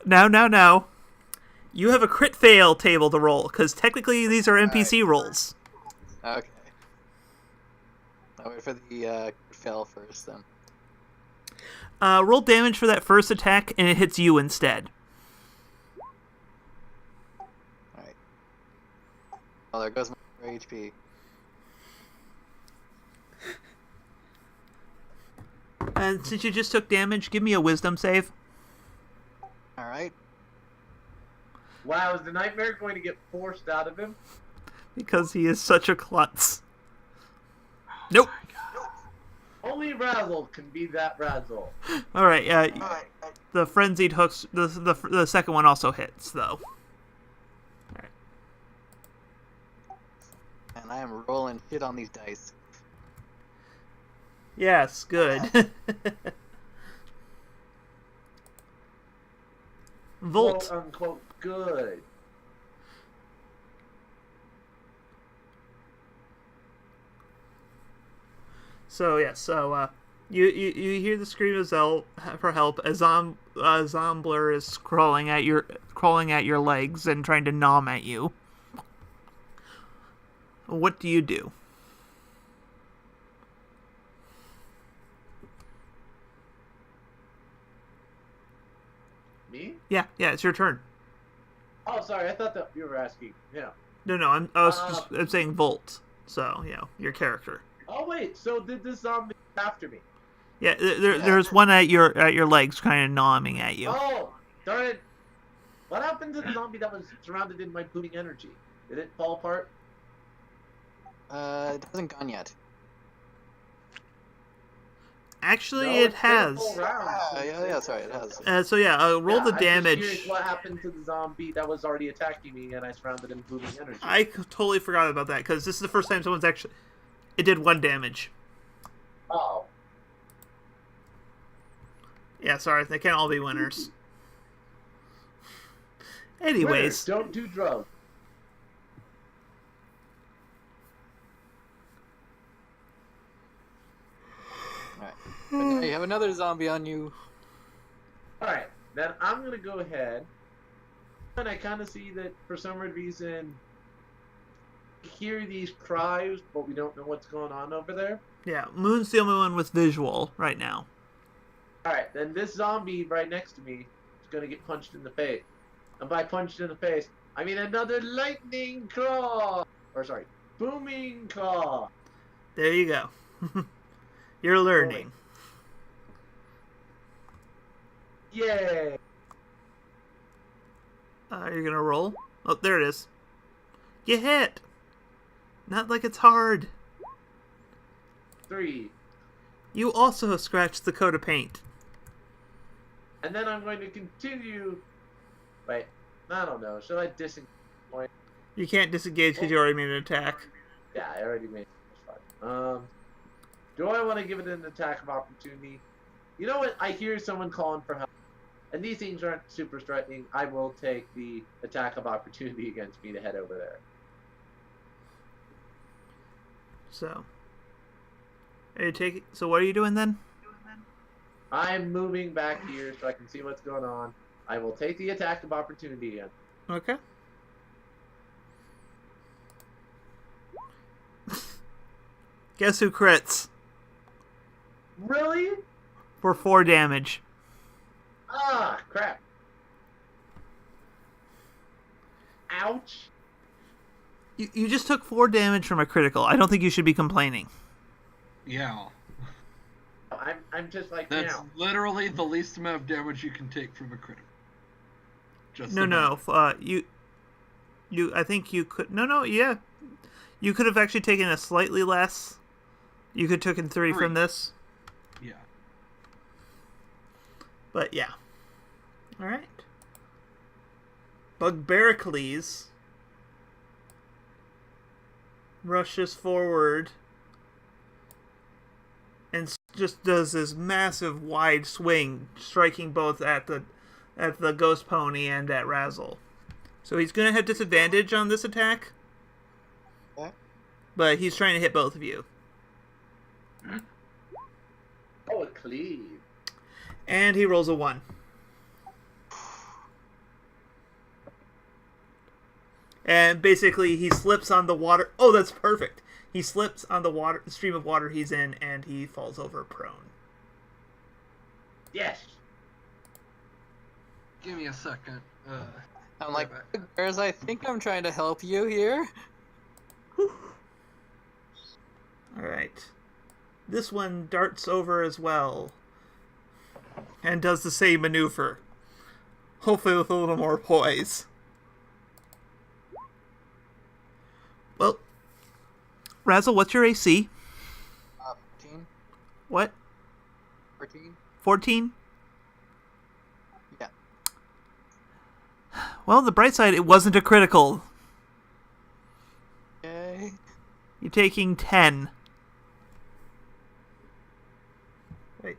No. You have a crit fail table to roll, because technically these are NPC rolls. Okay. I'll wait for the fail first then. Roll damage for that first attack, and it hits you instead. Alright. Oh, there goes my HP. And since you just took damage, give me a wisdom save. Alright. Wow, is the nightmare going to get forced out of him? Because he is such a klutz. Nope. Only Razzle can be that Razzle. Alright, the frenzied hooks, the second one also hits, though. Alright. And I am rolling shit on these dice. Yes, good. Volt. Quote unquote good. So you hear the scream of Zell for help as Zombler is crawling at your legs and trying to nom at you. What do you do? Me? Yeah, it's your turn. Oh, sorry, I thought that you were asking him. No, I'm saying Volt. So, your character. Oh wait, so did this zombie after me? Yeah, there's one at your legs, kind of gnawing at you. Oh, darn it! What happened to the zombie that was surrounded in my booting energy? Did it fall apart? It hasn't gone yet. Actually, No, it it's been a has. full round. Yeah, sorry, it has. Roll the I'm just damage. curious what happened to the zombie that was already attacking me and I surrounded in booting energy? I totally forgot about that because this is the first time someone's actually. It did 1 damage. Oh. Yeah, sorry, they can't all be winners. Anyways, Winners don't do drugs. Alright. But now you have another zombie on you. Alright, then I'm gonna go ahead. And I kind of see that for some reason, hear these cries, but we don't know what's going on over there. yeah, Moon's the only one with visual right now. Alright, then this zombie right next to me is gonna get punched in the face. And by punched in the face, I mean another lightning claw! Or sorry, booming claw! There you go. You're learning. Yay! You're gonna roll? Oh, there it is. You hit! Not like it's hard. 3. You also scratched the coat of paint. And then I'm going to continue... Wait, I don't know. Should I disengage? You can't disengage because you already made an attack. Yeah, I already made it. That's fine. Do I want to give it an attack of opportunity? You know what? I hear someone calling for help. And these things aren't super threatening. I will take the attack of opportunity against me to head over there. So what are you doing then? I'm moving back here so I can see what's going on. I will take the attack of opportunity again. Okay. Guess who crits? Really? For 4 damage. Ah, crap. Ouch. You just took 4 damage from a critical. I don't think you should be complaining. Yeah. I'm just like, That's now. literally the least amount of damage you can take from a critical. Just No, about. you I think you could. No, yeah. You could have actually taken a slightly less. You could have taken 3 from this. Yeah. But yeah. All right. Bugbericles rushes forward and just does this massive wide swing, striking both at the ghost pony and at Razzle. So he's going to have disadvantage on this attack. Okay. But he's trying to hit both of you. Oh, a cleave. And he rolls a 1. And basically he slips on the water. Oh, that's perfect. He slips on the stream of water he's in, and he falls over prone. Yes. Give me a second. I'm like, Bears, I think I'm trying to help you here. Alright. This one darts over as well. And does the same maneuver. Hopefully with a little more poise. Well, Razzle, what's your AC? 14. What? 14? 14? Yeah. Well, the bright side, it wasn't a critical. Okay. You're taking 10. Wait.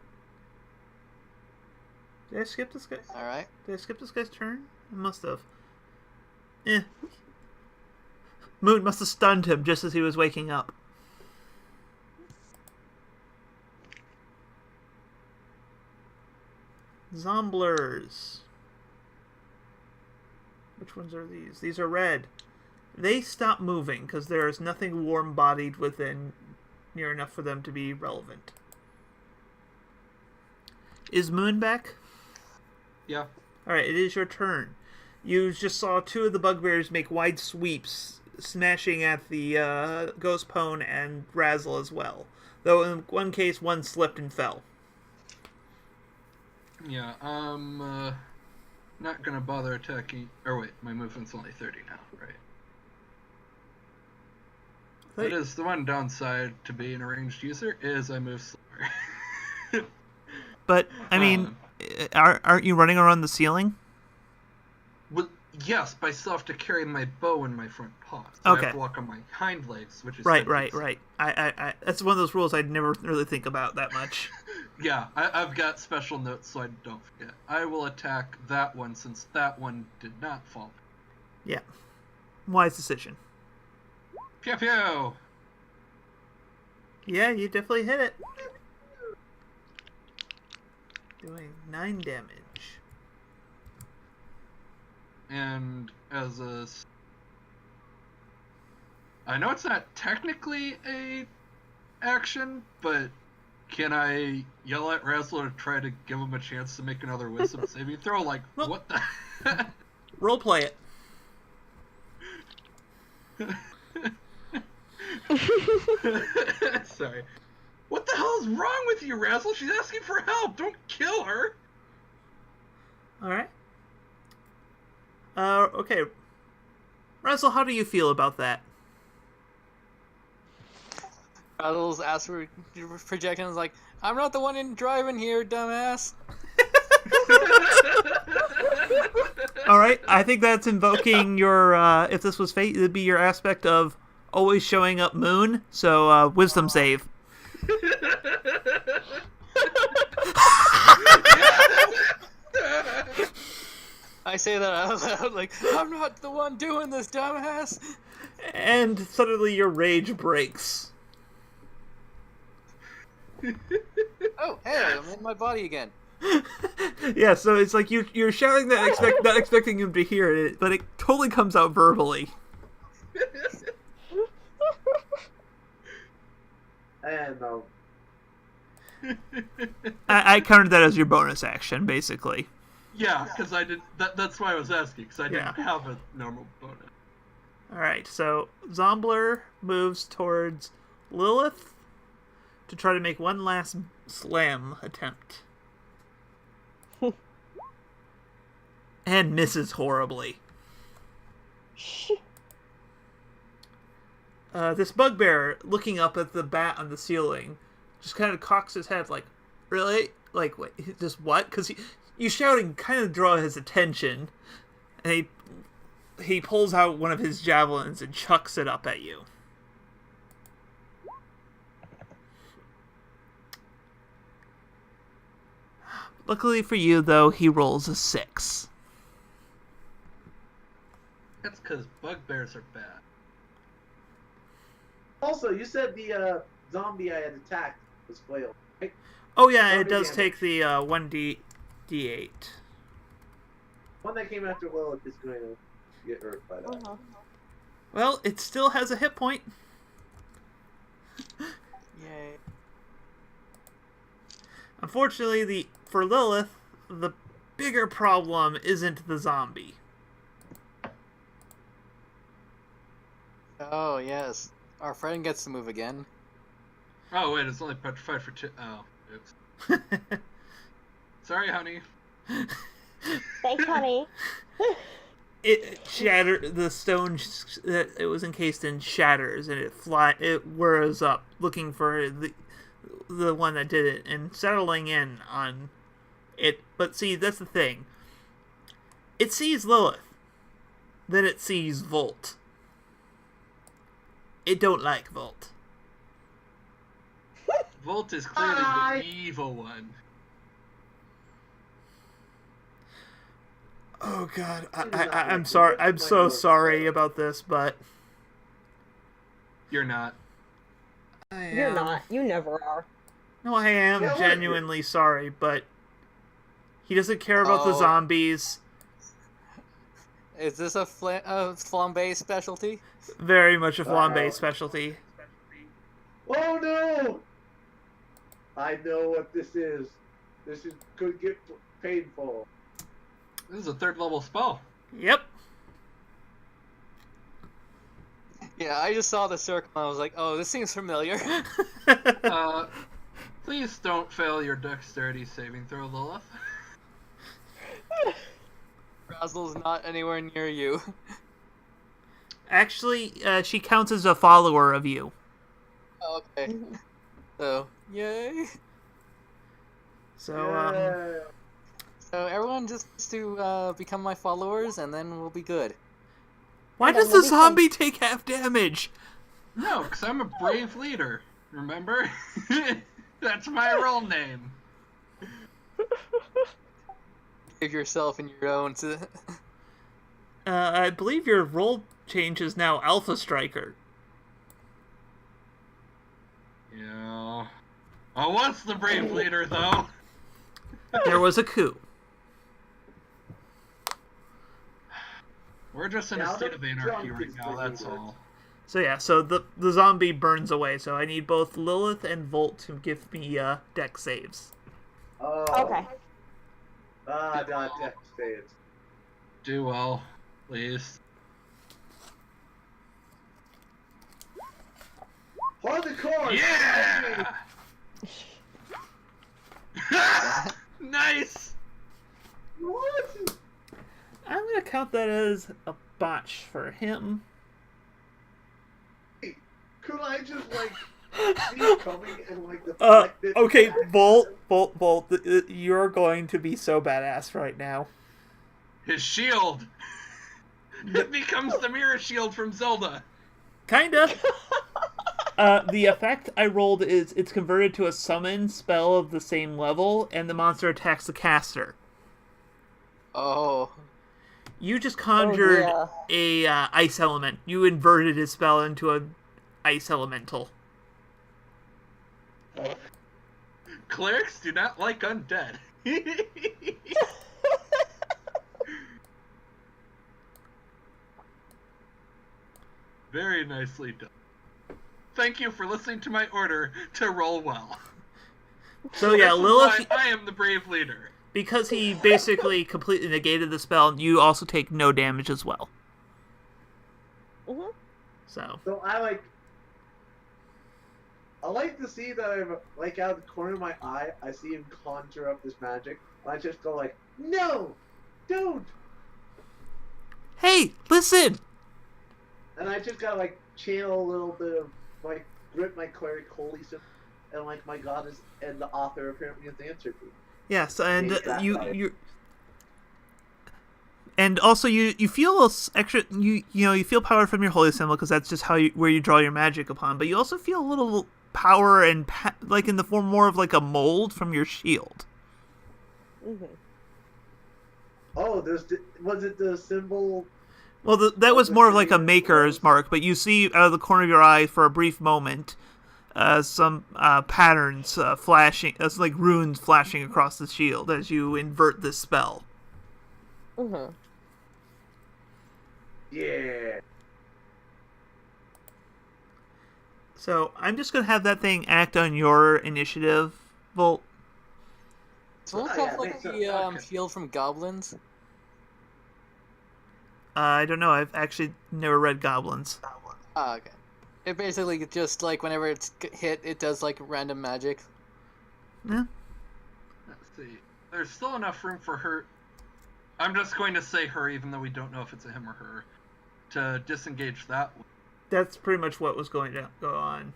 Did I skip this guy? Alright. Did I skip this guy's turn? I must have. Moon must have stunned him just as he was waking up. Zomblers. Which ones are these? These are red. They stop moving because there is nothing warm-bodied within near enough for them to be relevant. Is Moon back? Yeah. Alright, it is your turn. You just saw 2 of the bugbears make wide sweeps, smashing at the Ghost Pone and Razzle as well. Though in one case, one slipped and fell. Yeah, not gonna bother attacking. Or wait, my movement's only 30 now, right? That is the one downside to being a ranged user is I move slower. But, I mean, aren't you running around the ceiling? Well, yes, but I still have to carry my bow in my front paw. So I Okay. have to walk on my hind legs, which is Right. 10 feet. I that's one of those rules I'd never really think about that much. Yeah, I've got special notes so I don't forget. I will attack that one since that one did not fall. Yeah. Wise decision. Pew pew! Yeah, you definitely hit it. Doing 9 damage. And as a... I know it's not technically a action, but can I yell at Razzle to try to give him a chance to make another wisdom saving throw? Like, Well- what the... Roleplay it. Sorry. What the hell is wrong with you, Razzle? She's asking for help. Don't kill her. Alright. Okay. Razzle, how do you feel about that? Razzle's ass projecting is like, I'm not the one in driving here, dumbass. Alright, I think that's invoking your, if this was fate, it'd be your aspect of always showing up Moon, so, wisdom save. I say that out loud, like, I'm not the one doing this, dumbass. And suddenly your rage breaks. Oh, hey, I'm in my body again. Yeah, so it's like you're shouting that, not expecting him to hear it, but it totally comes out verbally. And I counted that as your bonus action, basically. Yeah, because I did. That's why I was asking, because I didn't Yeah. have a normal bonus. Alright, so Zombler moves towards Lilith to try to make one last slam attempt. And misses horribly. This bugbear, looking up at the bat on the ceiling, just kind of cocks his head like, really? Like, wait, just what? Because you shouting kind of draw his attention, and he pulls out one of his javelins and chucks it up at you. Luckily for you, though, he rolls a 6. That's because bugbears are bad. Also, you said the zombie I had attacked was flailed, right? Oh yeah, Zombie it does damage. take the 1d8. One that came after Lilith is going to get hurt by that. Uh-huh. Well, it still has a hit point. Yay. Unfortunately, for Lilith, the bigger problem isn't the zombie. Oh, yes. Our friend gets to move again. Oh wait, it's only petrified for 2. Oh, oops. Sorry, honey. Thanks, honey. It shattered. The stone that it was encased in shatters, and it whirs up, looking for the one that did it, and settling in on it. But see, that's the thing. It sees Lilith, then it sees Volt. It don't like Volt. Volt is clearly Hi. the evil one. Oh God, He does not I'm like sorry. Lilith. I'm Like so Lilith. sorry about this, but You're not. I You're am. not. You never are. No, I am Yeah, what? genuinely sorry, but he doesn't care about the Oh. zombies. Is this a flambe specialty? Very much a flambe Uh-oh. specialty. Oh no! I know what this is. Could get painful. This is a 3rd level spell. Yep. Yeah, I just saw the circle and I was like, oh, this seems familiar. Please don't fail your dexterity saving throw, Lilith. Razzle's not anywhere near you. Actually, she counts as a follower of you. Okay. So, yay. So, Yeah. So everyone just needs to become my followers and then we'll be good. why And then does the we'll be zombie take half damage? No, because I'm a brave leader. Remember? That's my role name. Give yourself and your own to... I believe your role change is now Alpha Striker. Yeah. I was the brave leader, though. There was a coup. We're just in Yeah, a state of the anarchy junk right is now, pretty that's good. all. So yeah, so the zombie burns away. So I need both Lilith and Volt to give me deck saves. Oh. Okay. Ah, not deck saves. Do well, please. Hold the course! Yeah! Nice! What? I'm gonna count that as a botch for him. Could I just, like, see it coming and, like, deflect it? Okay, Volt, you're going to be so badass right now. His shield! It becomes the mirror shield from Zelda. Kinda. The effect I rolled is it's converted to a summon spell of the same level, and the monster attacks the caster. Oh. You just conjured yeah. a ice element. You inverted his spell into a ice elemental. Clerics do not like undead. Very nicely done. Thank you for listening to my order to roll well. So yeah, This is Lilith, why I am the brave leader. because he basically completely negated the spell, you also take no damage as well. Mhm. So So I like to see that I'm like out of the corner of my eye, I see him conjure up this magic. And I just go like, no, don't. hey, listen. And I just gotta like channel a little bit of like grip my cleric holy symbol, and like my goddess and the author apparently has answered me. Yes, and Maybe that's you right. you. And also, you feel extra. You feel power from your holy symbol because that's just where you draw your magic upon. But you also feel a little power and like in the form more of like a mold from your shield. Mhm. Oh, was it the symbol? Well, that was more of like a maker's mark, but you see out of the corner of your eye for a brief moment some patterns flashing, as like runes flashing across the shield as you invert this spell. Mhm. Yeah. So I'm just gonna have that thing act on your initiative, Volt. So won't Oh, have yeah, like makes the sense. shield from goblins? I don't know. I've actually never read Goblins. Ah, okay. It basically just like whenever it's hit, it does like random magic. Yeah. Let's see. There's still enough room for her. I'm just going to say her, even though we don't know if it's a him or her, to disengage that one. That's pretty much what was going to go on.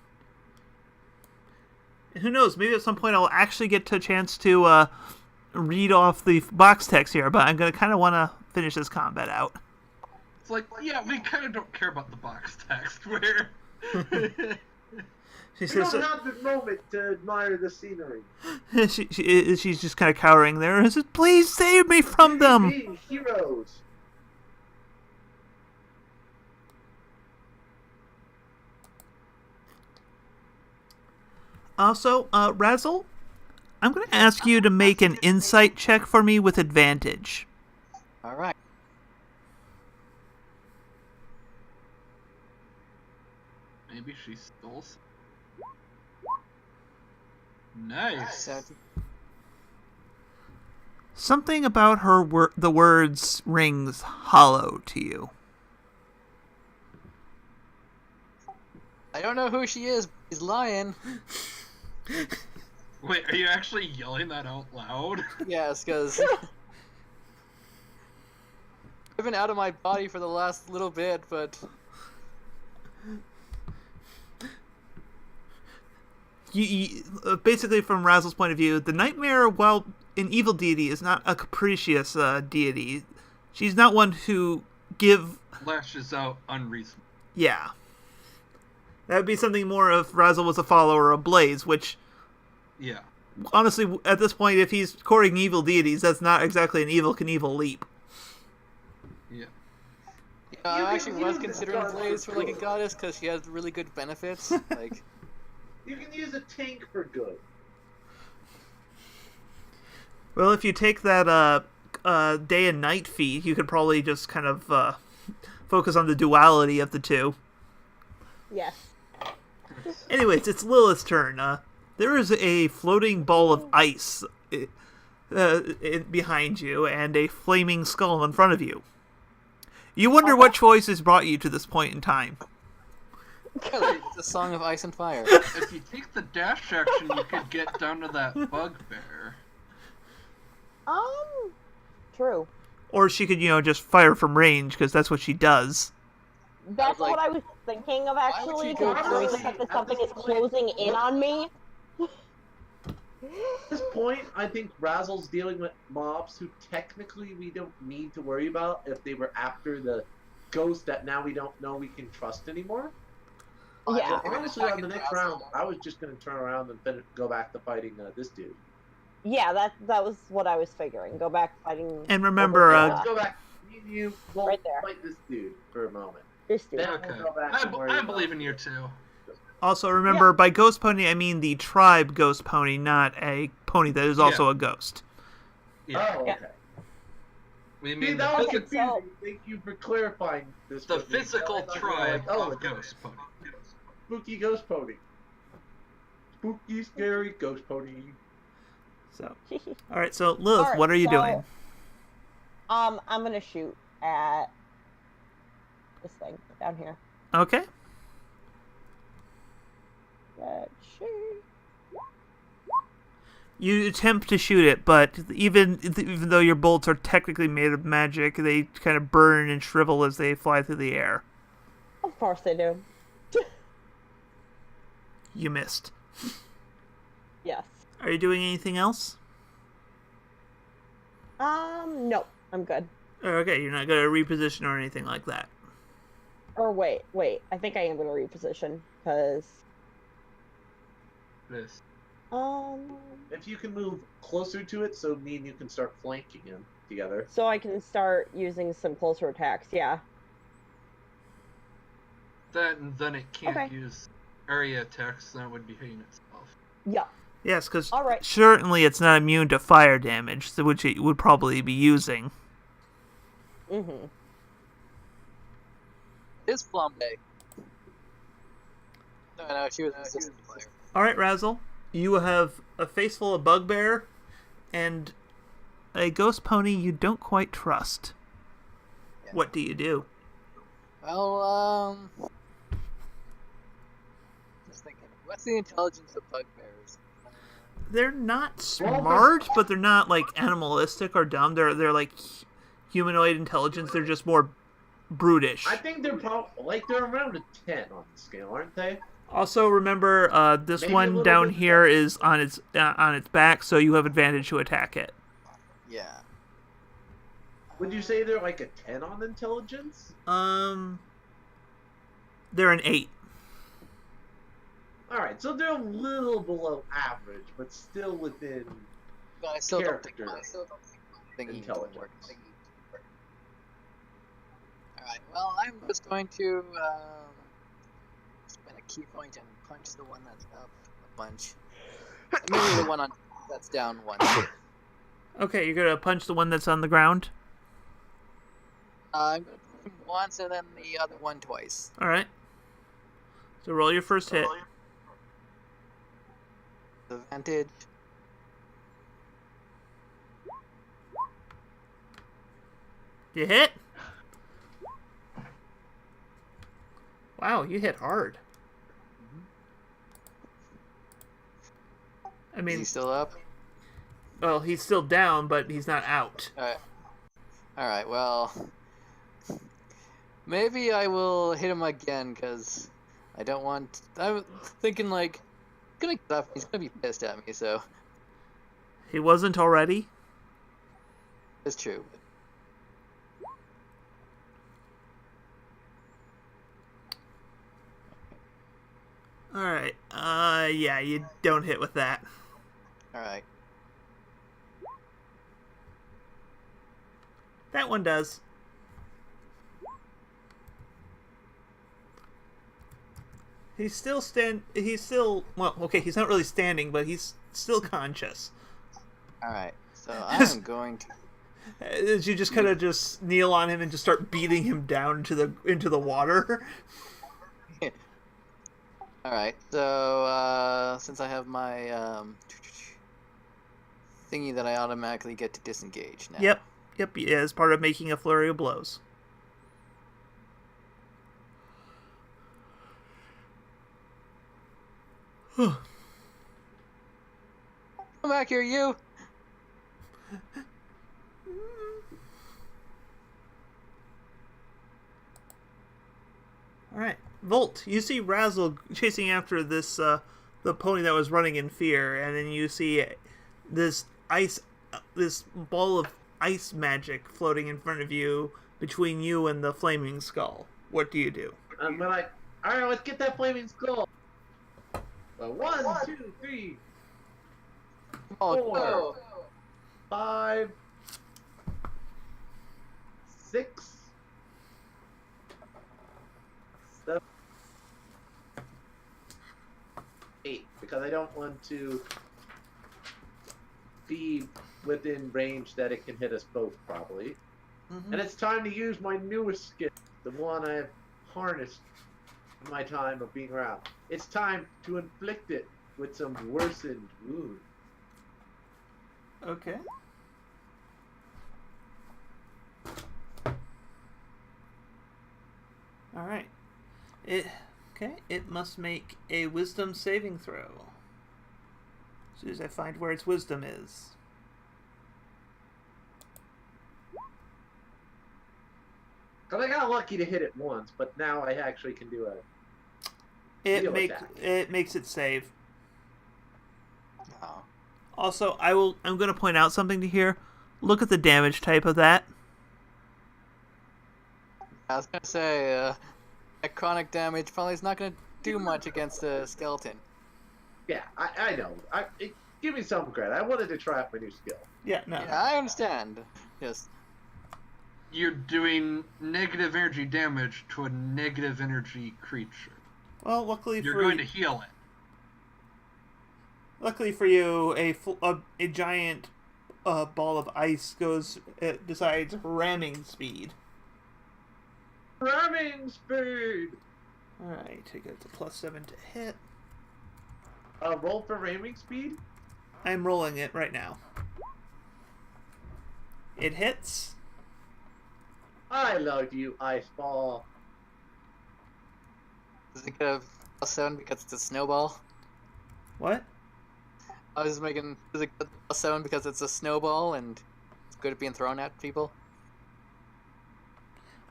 And who knows? Maybe at some point I'll actually get a chance to read off the box text here, but I'm going to kind of want to finish this combat out. It's like, yeah, we kind of don't care about the box text. Where She We says don't have this moment to admire the scenery. she's just kind of cowering there. She says, "Please save me from them." Being heroes. Also, Razzle, I'm going to ask you to make an insight check for me with advantage. All right. maybe she stole some. Nice. Something about her the words rings hollow to you. I don't know who she is, but he's lying. Wait, are you actually yelling that out loud? Yes, because I've been out of my body for the last little bit, but Basically, from Razzle's point of view, the nightmare, while an evil deity, is not a capricious deity. She's not one who Lashes out unreasonable. Yeah. That would be something more if Razzle was a follower of Blaze, which, Yeah. honestly, at this point, if he's courting evil deities, that's not exactly an Evel Knievel leap. Yeah. I actually was considering Blaze for like a goddess because she has really good benefits. Like, You can use a tank for good. Well, if you take that day and night feat, you could probably just kind of focus on the duality of the two. Yes. Anyways, it's Lilith's turn. There is a floating ball of ice behind you and a flaming skull in front of you. You wonder what choices brought you to this point in time. it's a song of ice and fire. If you take the dash action, you could get down to that bugbear. True. Or she could, just fire from range, because that's what she does. That's like, what I was thinking of would actually, you go considering the first? fact that something is closing in on me. At this point, I think Razzle's dealing with mobs who technically we don't need to worry about if they were after the ghost that now we don't know we can trust anymore. Yeah. Honestly, on the next round, I was just going to turn around and go back to fighting this dude. Yeah, that was what I was figuring. Go back fighting. And remember, Let's go back. Me and you will Right there. fight this dude for a moment. This dude. Then Okay. we'll go back and worry I about believe in you too. also remember, by ghost pony, I mean the tribe ghost pony, not a pony that is also a ghost. Yeah. Oh, Yeah. okay. We See, mean that was Okay, confusing. so- Thank you for clarifying this. the with me. physical I thought you were tribe like, oh, of it's a Ghost Pony. Spooky ghost pony. Spooky, scary ghost pony. So, all right. So, Lilith, Alright, what are you so- doing? I'm gonna shoot at this thing down here. Okay. Let's see. You attempt to shoot it, but even though your bolts are technically made of magic, they kind of burn and shrivel as they fly through the air. Of course they do. You missed. Yes. Are you doing anything else? No, I'm good. Okay, you're not going to reposition or anything like that. Or wait. I think I am gonna reposition, because... This. If you can move closer to it, so me and you can start flanking him together. So I can start using some closer attacks, yeah. Then it can't Okay. use area attacks. That would be hitting itself. Yeah. Yes, because All right. certainly it's not immune to fire damage, which it would probably be using. Mm-hmm. It's Flambe. No, she was resistant to fire. All right, Razzle. You have a face full of bugbear and a ghost pony you don't quite trust. Yeah. What do you do? Well, just thinking, what's the intelligence of bugbears? They're not smart, but they're not like animalistic or dumb. They're like humanoid intelligence. They're just more brutish. I think they're probably they're around a 10 on the scale, aren't they? Also, remember this Maybe a one little down bit here is on its back, so you have advantage to attack it. Yeah. Would you say they're like a 10 on intelligence? They're an 8. Alright, so they're a little below average, but still within But I still don't think character thinking intelligence. would work. Alright, well, I'm just going to spend a key point and punch the one that's up a bunch. Maybe the one that's down one. Okay, you're gonna punch the one that's on the ground. I'm going to punch him once and then the other one twice. All right. So roll your first hit. Advantage. You hit. Wow, you hit hard. I Is mean, he still up? well, he's still down, but he's not out. Alright, well... Maybe I will hit him again, because I don't want... I'm thinking, like... Gonna get up, he's gonna be pissed at me, so... He wasn't already. It's true. All right. Yeah, you don't hit with that. Alright. That one does. He's still well, okay, he's not really standing, but he's still conscious. Alright, so I'm going to... As you just kind of just kneel on him and just start beating him down into the water. Alright, so, since I have my, thingy that I automatically get to disengage now. Yep, as part of making a flurry of blows. Come back here, you! All right, Volt. You see Razzle chasing after this the pony that was running in fear, and then you see this ball of ice magic floating in front of you between you and the flaming skull. What do you do? I'm like, alright, let's get that flaming skull. Well, 1, 2, 3, Oh, 4, no. 5, 6, 7, 8. Because I don't want to be within range that it can hit us both, probably. Mm-hmm. And it's time to use my newest skill, the one I've harnessed in my time of being around. It's time to inflict it with some worsened wound. Okay. All right. It must make a wisdom saving throw. As soon as I find where its wisdom is. Cause I got lucky to hit it once, but now I actually can do a. Heal attack. It makes it save. Oh. Also, I'm going to point out something to here. Look at the damage type of that. I was gonna say, that chronic damage probably is not gonna do much against a skeleton. Yeah, I know. Give me some credit. I wanted to try out my new skill. Yeah, no. Yeah, I understand. Yes. You're doing negative energy damage to a negative energy creature. Well, luckily You're for going to heal it. Luckily for you, a giant ball of ice decides ramming speed. Ramming speed! Alright, it goes to +7 to hit. Roll for ramming speed? I'm rolling it right now. It hits. I love you, ice ball. Does it get a +7 because it's a snowball? What? I was making. Does it get a +7 because it's a snowball and it's good at being thrown at people?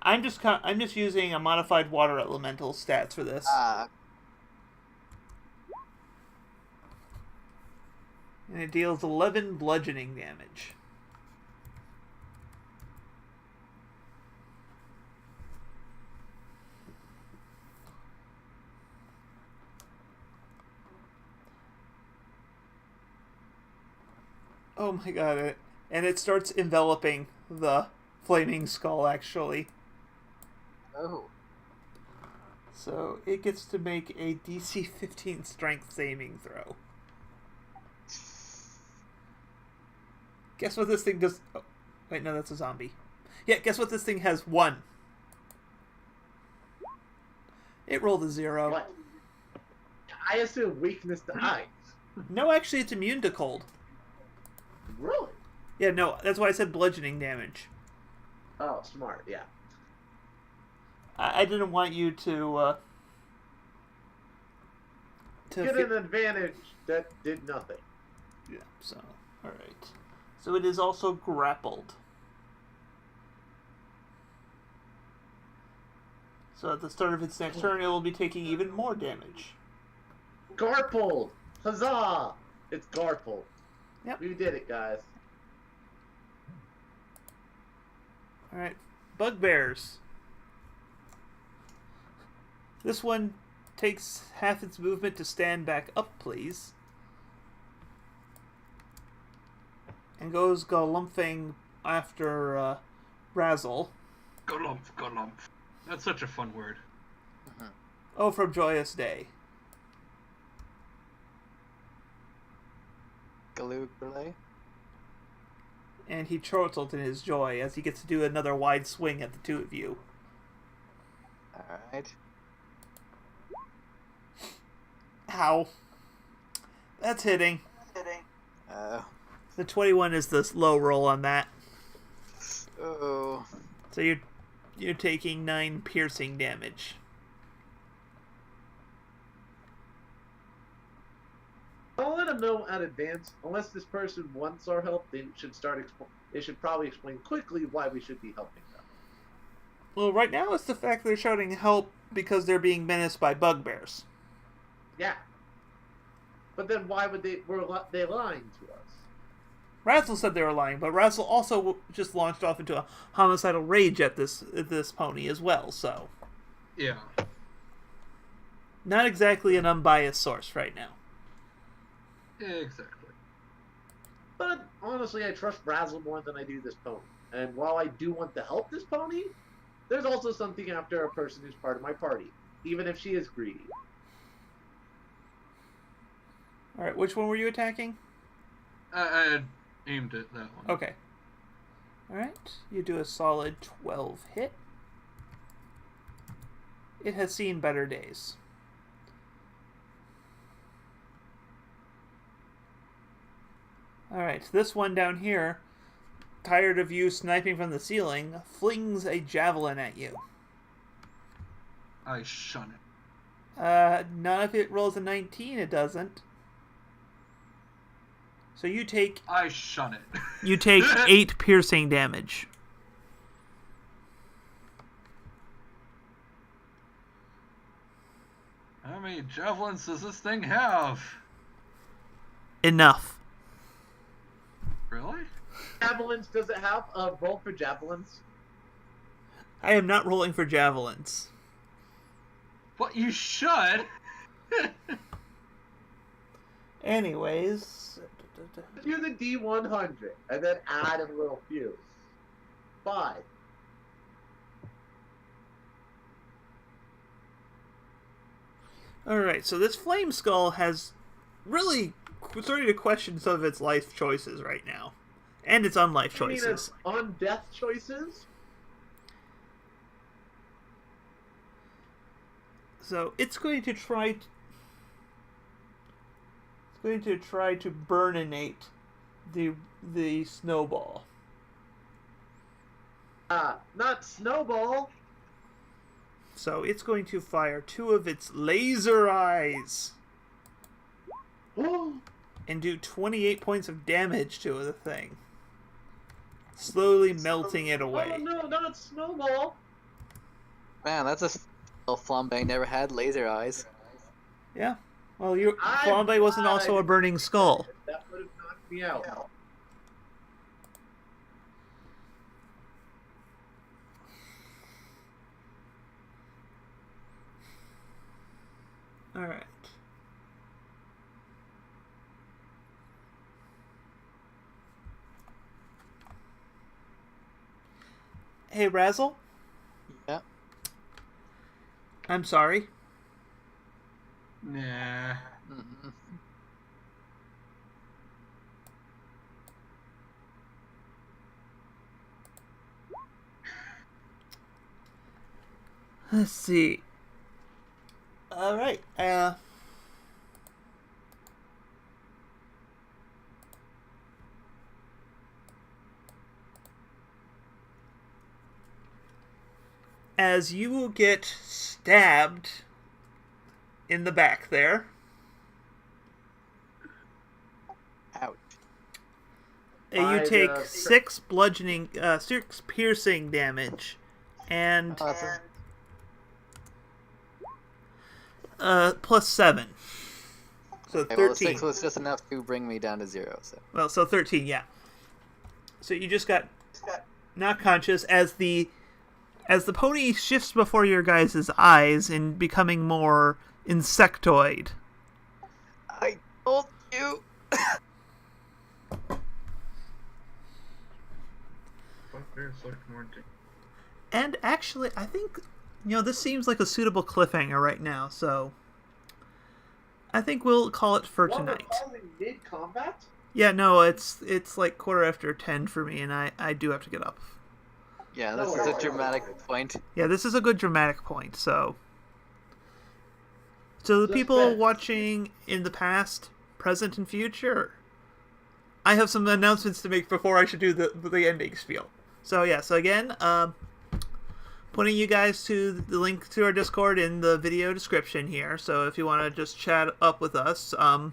I'm just using a modified water elemental stats for this. And it deals 11 bludgeoning damage. Oh my god, and it starts enveloping the flaming skull, actually. Oh. So it gets to make a DC 15 strength saving throw. Guess what this thing does? Oh, wait, no, that's a zombie. Yeah, guess what this thing has? 1. It rolled a 0. What? I assume weakness to ice. No, actually, it's immune to cold. Really? Yeah, no, that's why I said bludgeoning damage. Oh, smart, yeah. I didn't want you to Get an advantage that did nothing. Yeah, so, alright. So it is also grappled. So at the start of its next turn, it will be taking even more damage. Garpled! Huzzah! It's Garpled. Yep. We did it, guys. Alright, bugbears. This one takes half its movement to stand back up, please. And goes galumphing after Razzle. Golump. That's such a fun word. Oh, from Joyous Day. Galoo Goulet? And he chortled in his joy as he gets to do another wide swing at the two of you. Alright. Ow. That's hitting. The 21 is the low roll on that. Oh. So you're taking 9 piercing damage. I'll let them know in advance. Unless this person wants our help, they should probably explain quickly why we should be helping them. Well, right now it's the fact they're shouting help because they're being menaced by bugbears. Yeah. But then why would were they lying to us? Razzle said they were lying, but Razzle also just launched off into a homicidal rage at this pony as well, so... Yeah. Not exactly an unbiased source right now. Exactly. But honestly, I trust Razzle more than I do this pony. And while I do want to help this pony, there's also something after a person who's part of my party, even if she is greedy. Alright, which one were you attacking? I had aimed at that one. Okay. Alright, you do a solid 12 hit. It has seen better days. Alright, this one down here, tired of you sniping from the ceiling, flings a javelin at you. I shun it. None of it rolls a 19. It doesn't. So you take I shun it. 8 piercing damage. How many javelins does this thing have? Enough. Really? Javelins does it have? Roll for javelins. I am not rolling for javelins. But you should. Anyways. Do the D100 and then add a little few. 5. Alright, so this flame skull has really starting to question some of its life choices right now. And its unlife choices. You mean its on-death choices? So it's going to try to burninate the snowball. Not Snowball. So it's going to fire 2 of its laser eyes and do 28 points of damage to the thing, slowly melting it away. Oh no, not Snowball. Man, that's a little flambe never had laser eyes. Yeah. Well, Flambe wasn't also a burning skull. That would have knocked me out. Alright. Hey, Razzle? Yeah. I'm sorry. Nah. Mm-hmm. Let's see. Alright, as you will get stabbed in the back there. Ouch. You take 6 bludgeoning, 6 piercing damage, and Oh, that's plus 7. So okay, 13. well, the 6 was just enough to bring me down to 0. So. Well, so 13, yeah. So you just got not conscious as the pony shifts before your guys' eyes and becoming more insectoid. I told you. And actually, I think, this seems like a suitable cliffhanger right now, so I think we'll call it for tonight. Mid-combat? Yeah, no, it's like 10:15 for me, and I do have to get up. Yeah, this is a dramatic point. Yeah, this is a good dramatic point, so the people Suspense. watching in the past, present, and future, I have some announcements to make before I should do the ending spiel. So yeah, so again, putting you guys to the link to our Discord in the video description here, so if you want to just chat up with us, and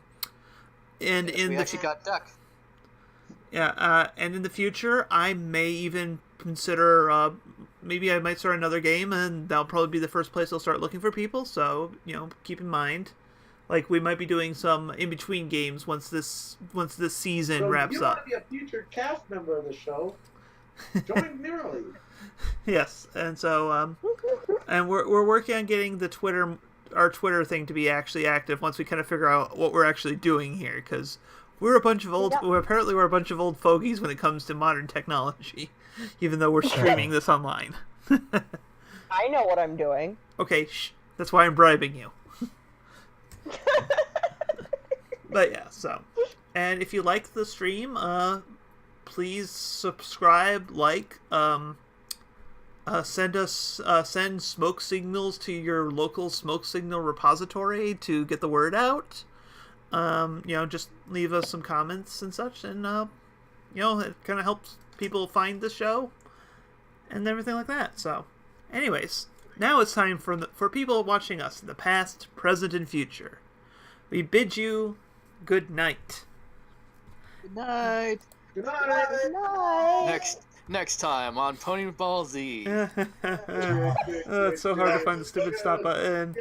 We actually got Duck. yeah, and in the future, I may even consider, maybe I might start another game, and that'll probably be the first place I'll start looking for people, so, keep in mind. Like, we might be doing some in-between games once this season So wraps you want up. to be a future cast member of the show? Join Neurally. Yes, and so, and we're working on getting our Twitter thing to be actually active once we kind of figure out what we're actually doing here, because we're a bunch of old, apparently we're a bunch of old fogies when it comes to modern technology, even though we're streaming this online. I know what I'm doing. Okay, that's why I'm bribing you. But yeah, so, and if you like the stream, please subscribe, send smoke signals to your local smoke signal repository to get the word out. Just leave us some comments and such, and it kind of helps people find the show and everything like that. So, anyways, Now it's time for people watching us in the past, present, and future. We bid you good night. Good night. Good night. Good night. Next time on Pony Ball Z. It's so hard to find the stupid stop button.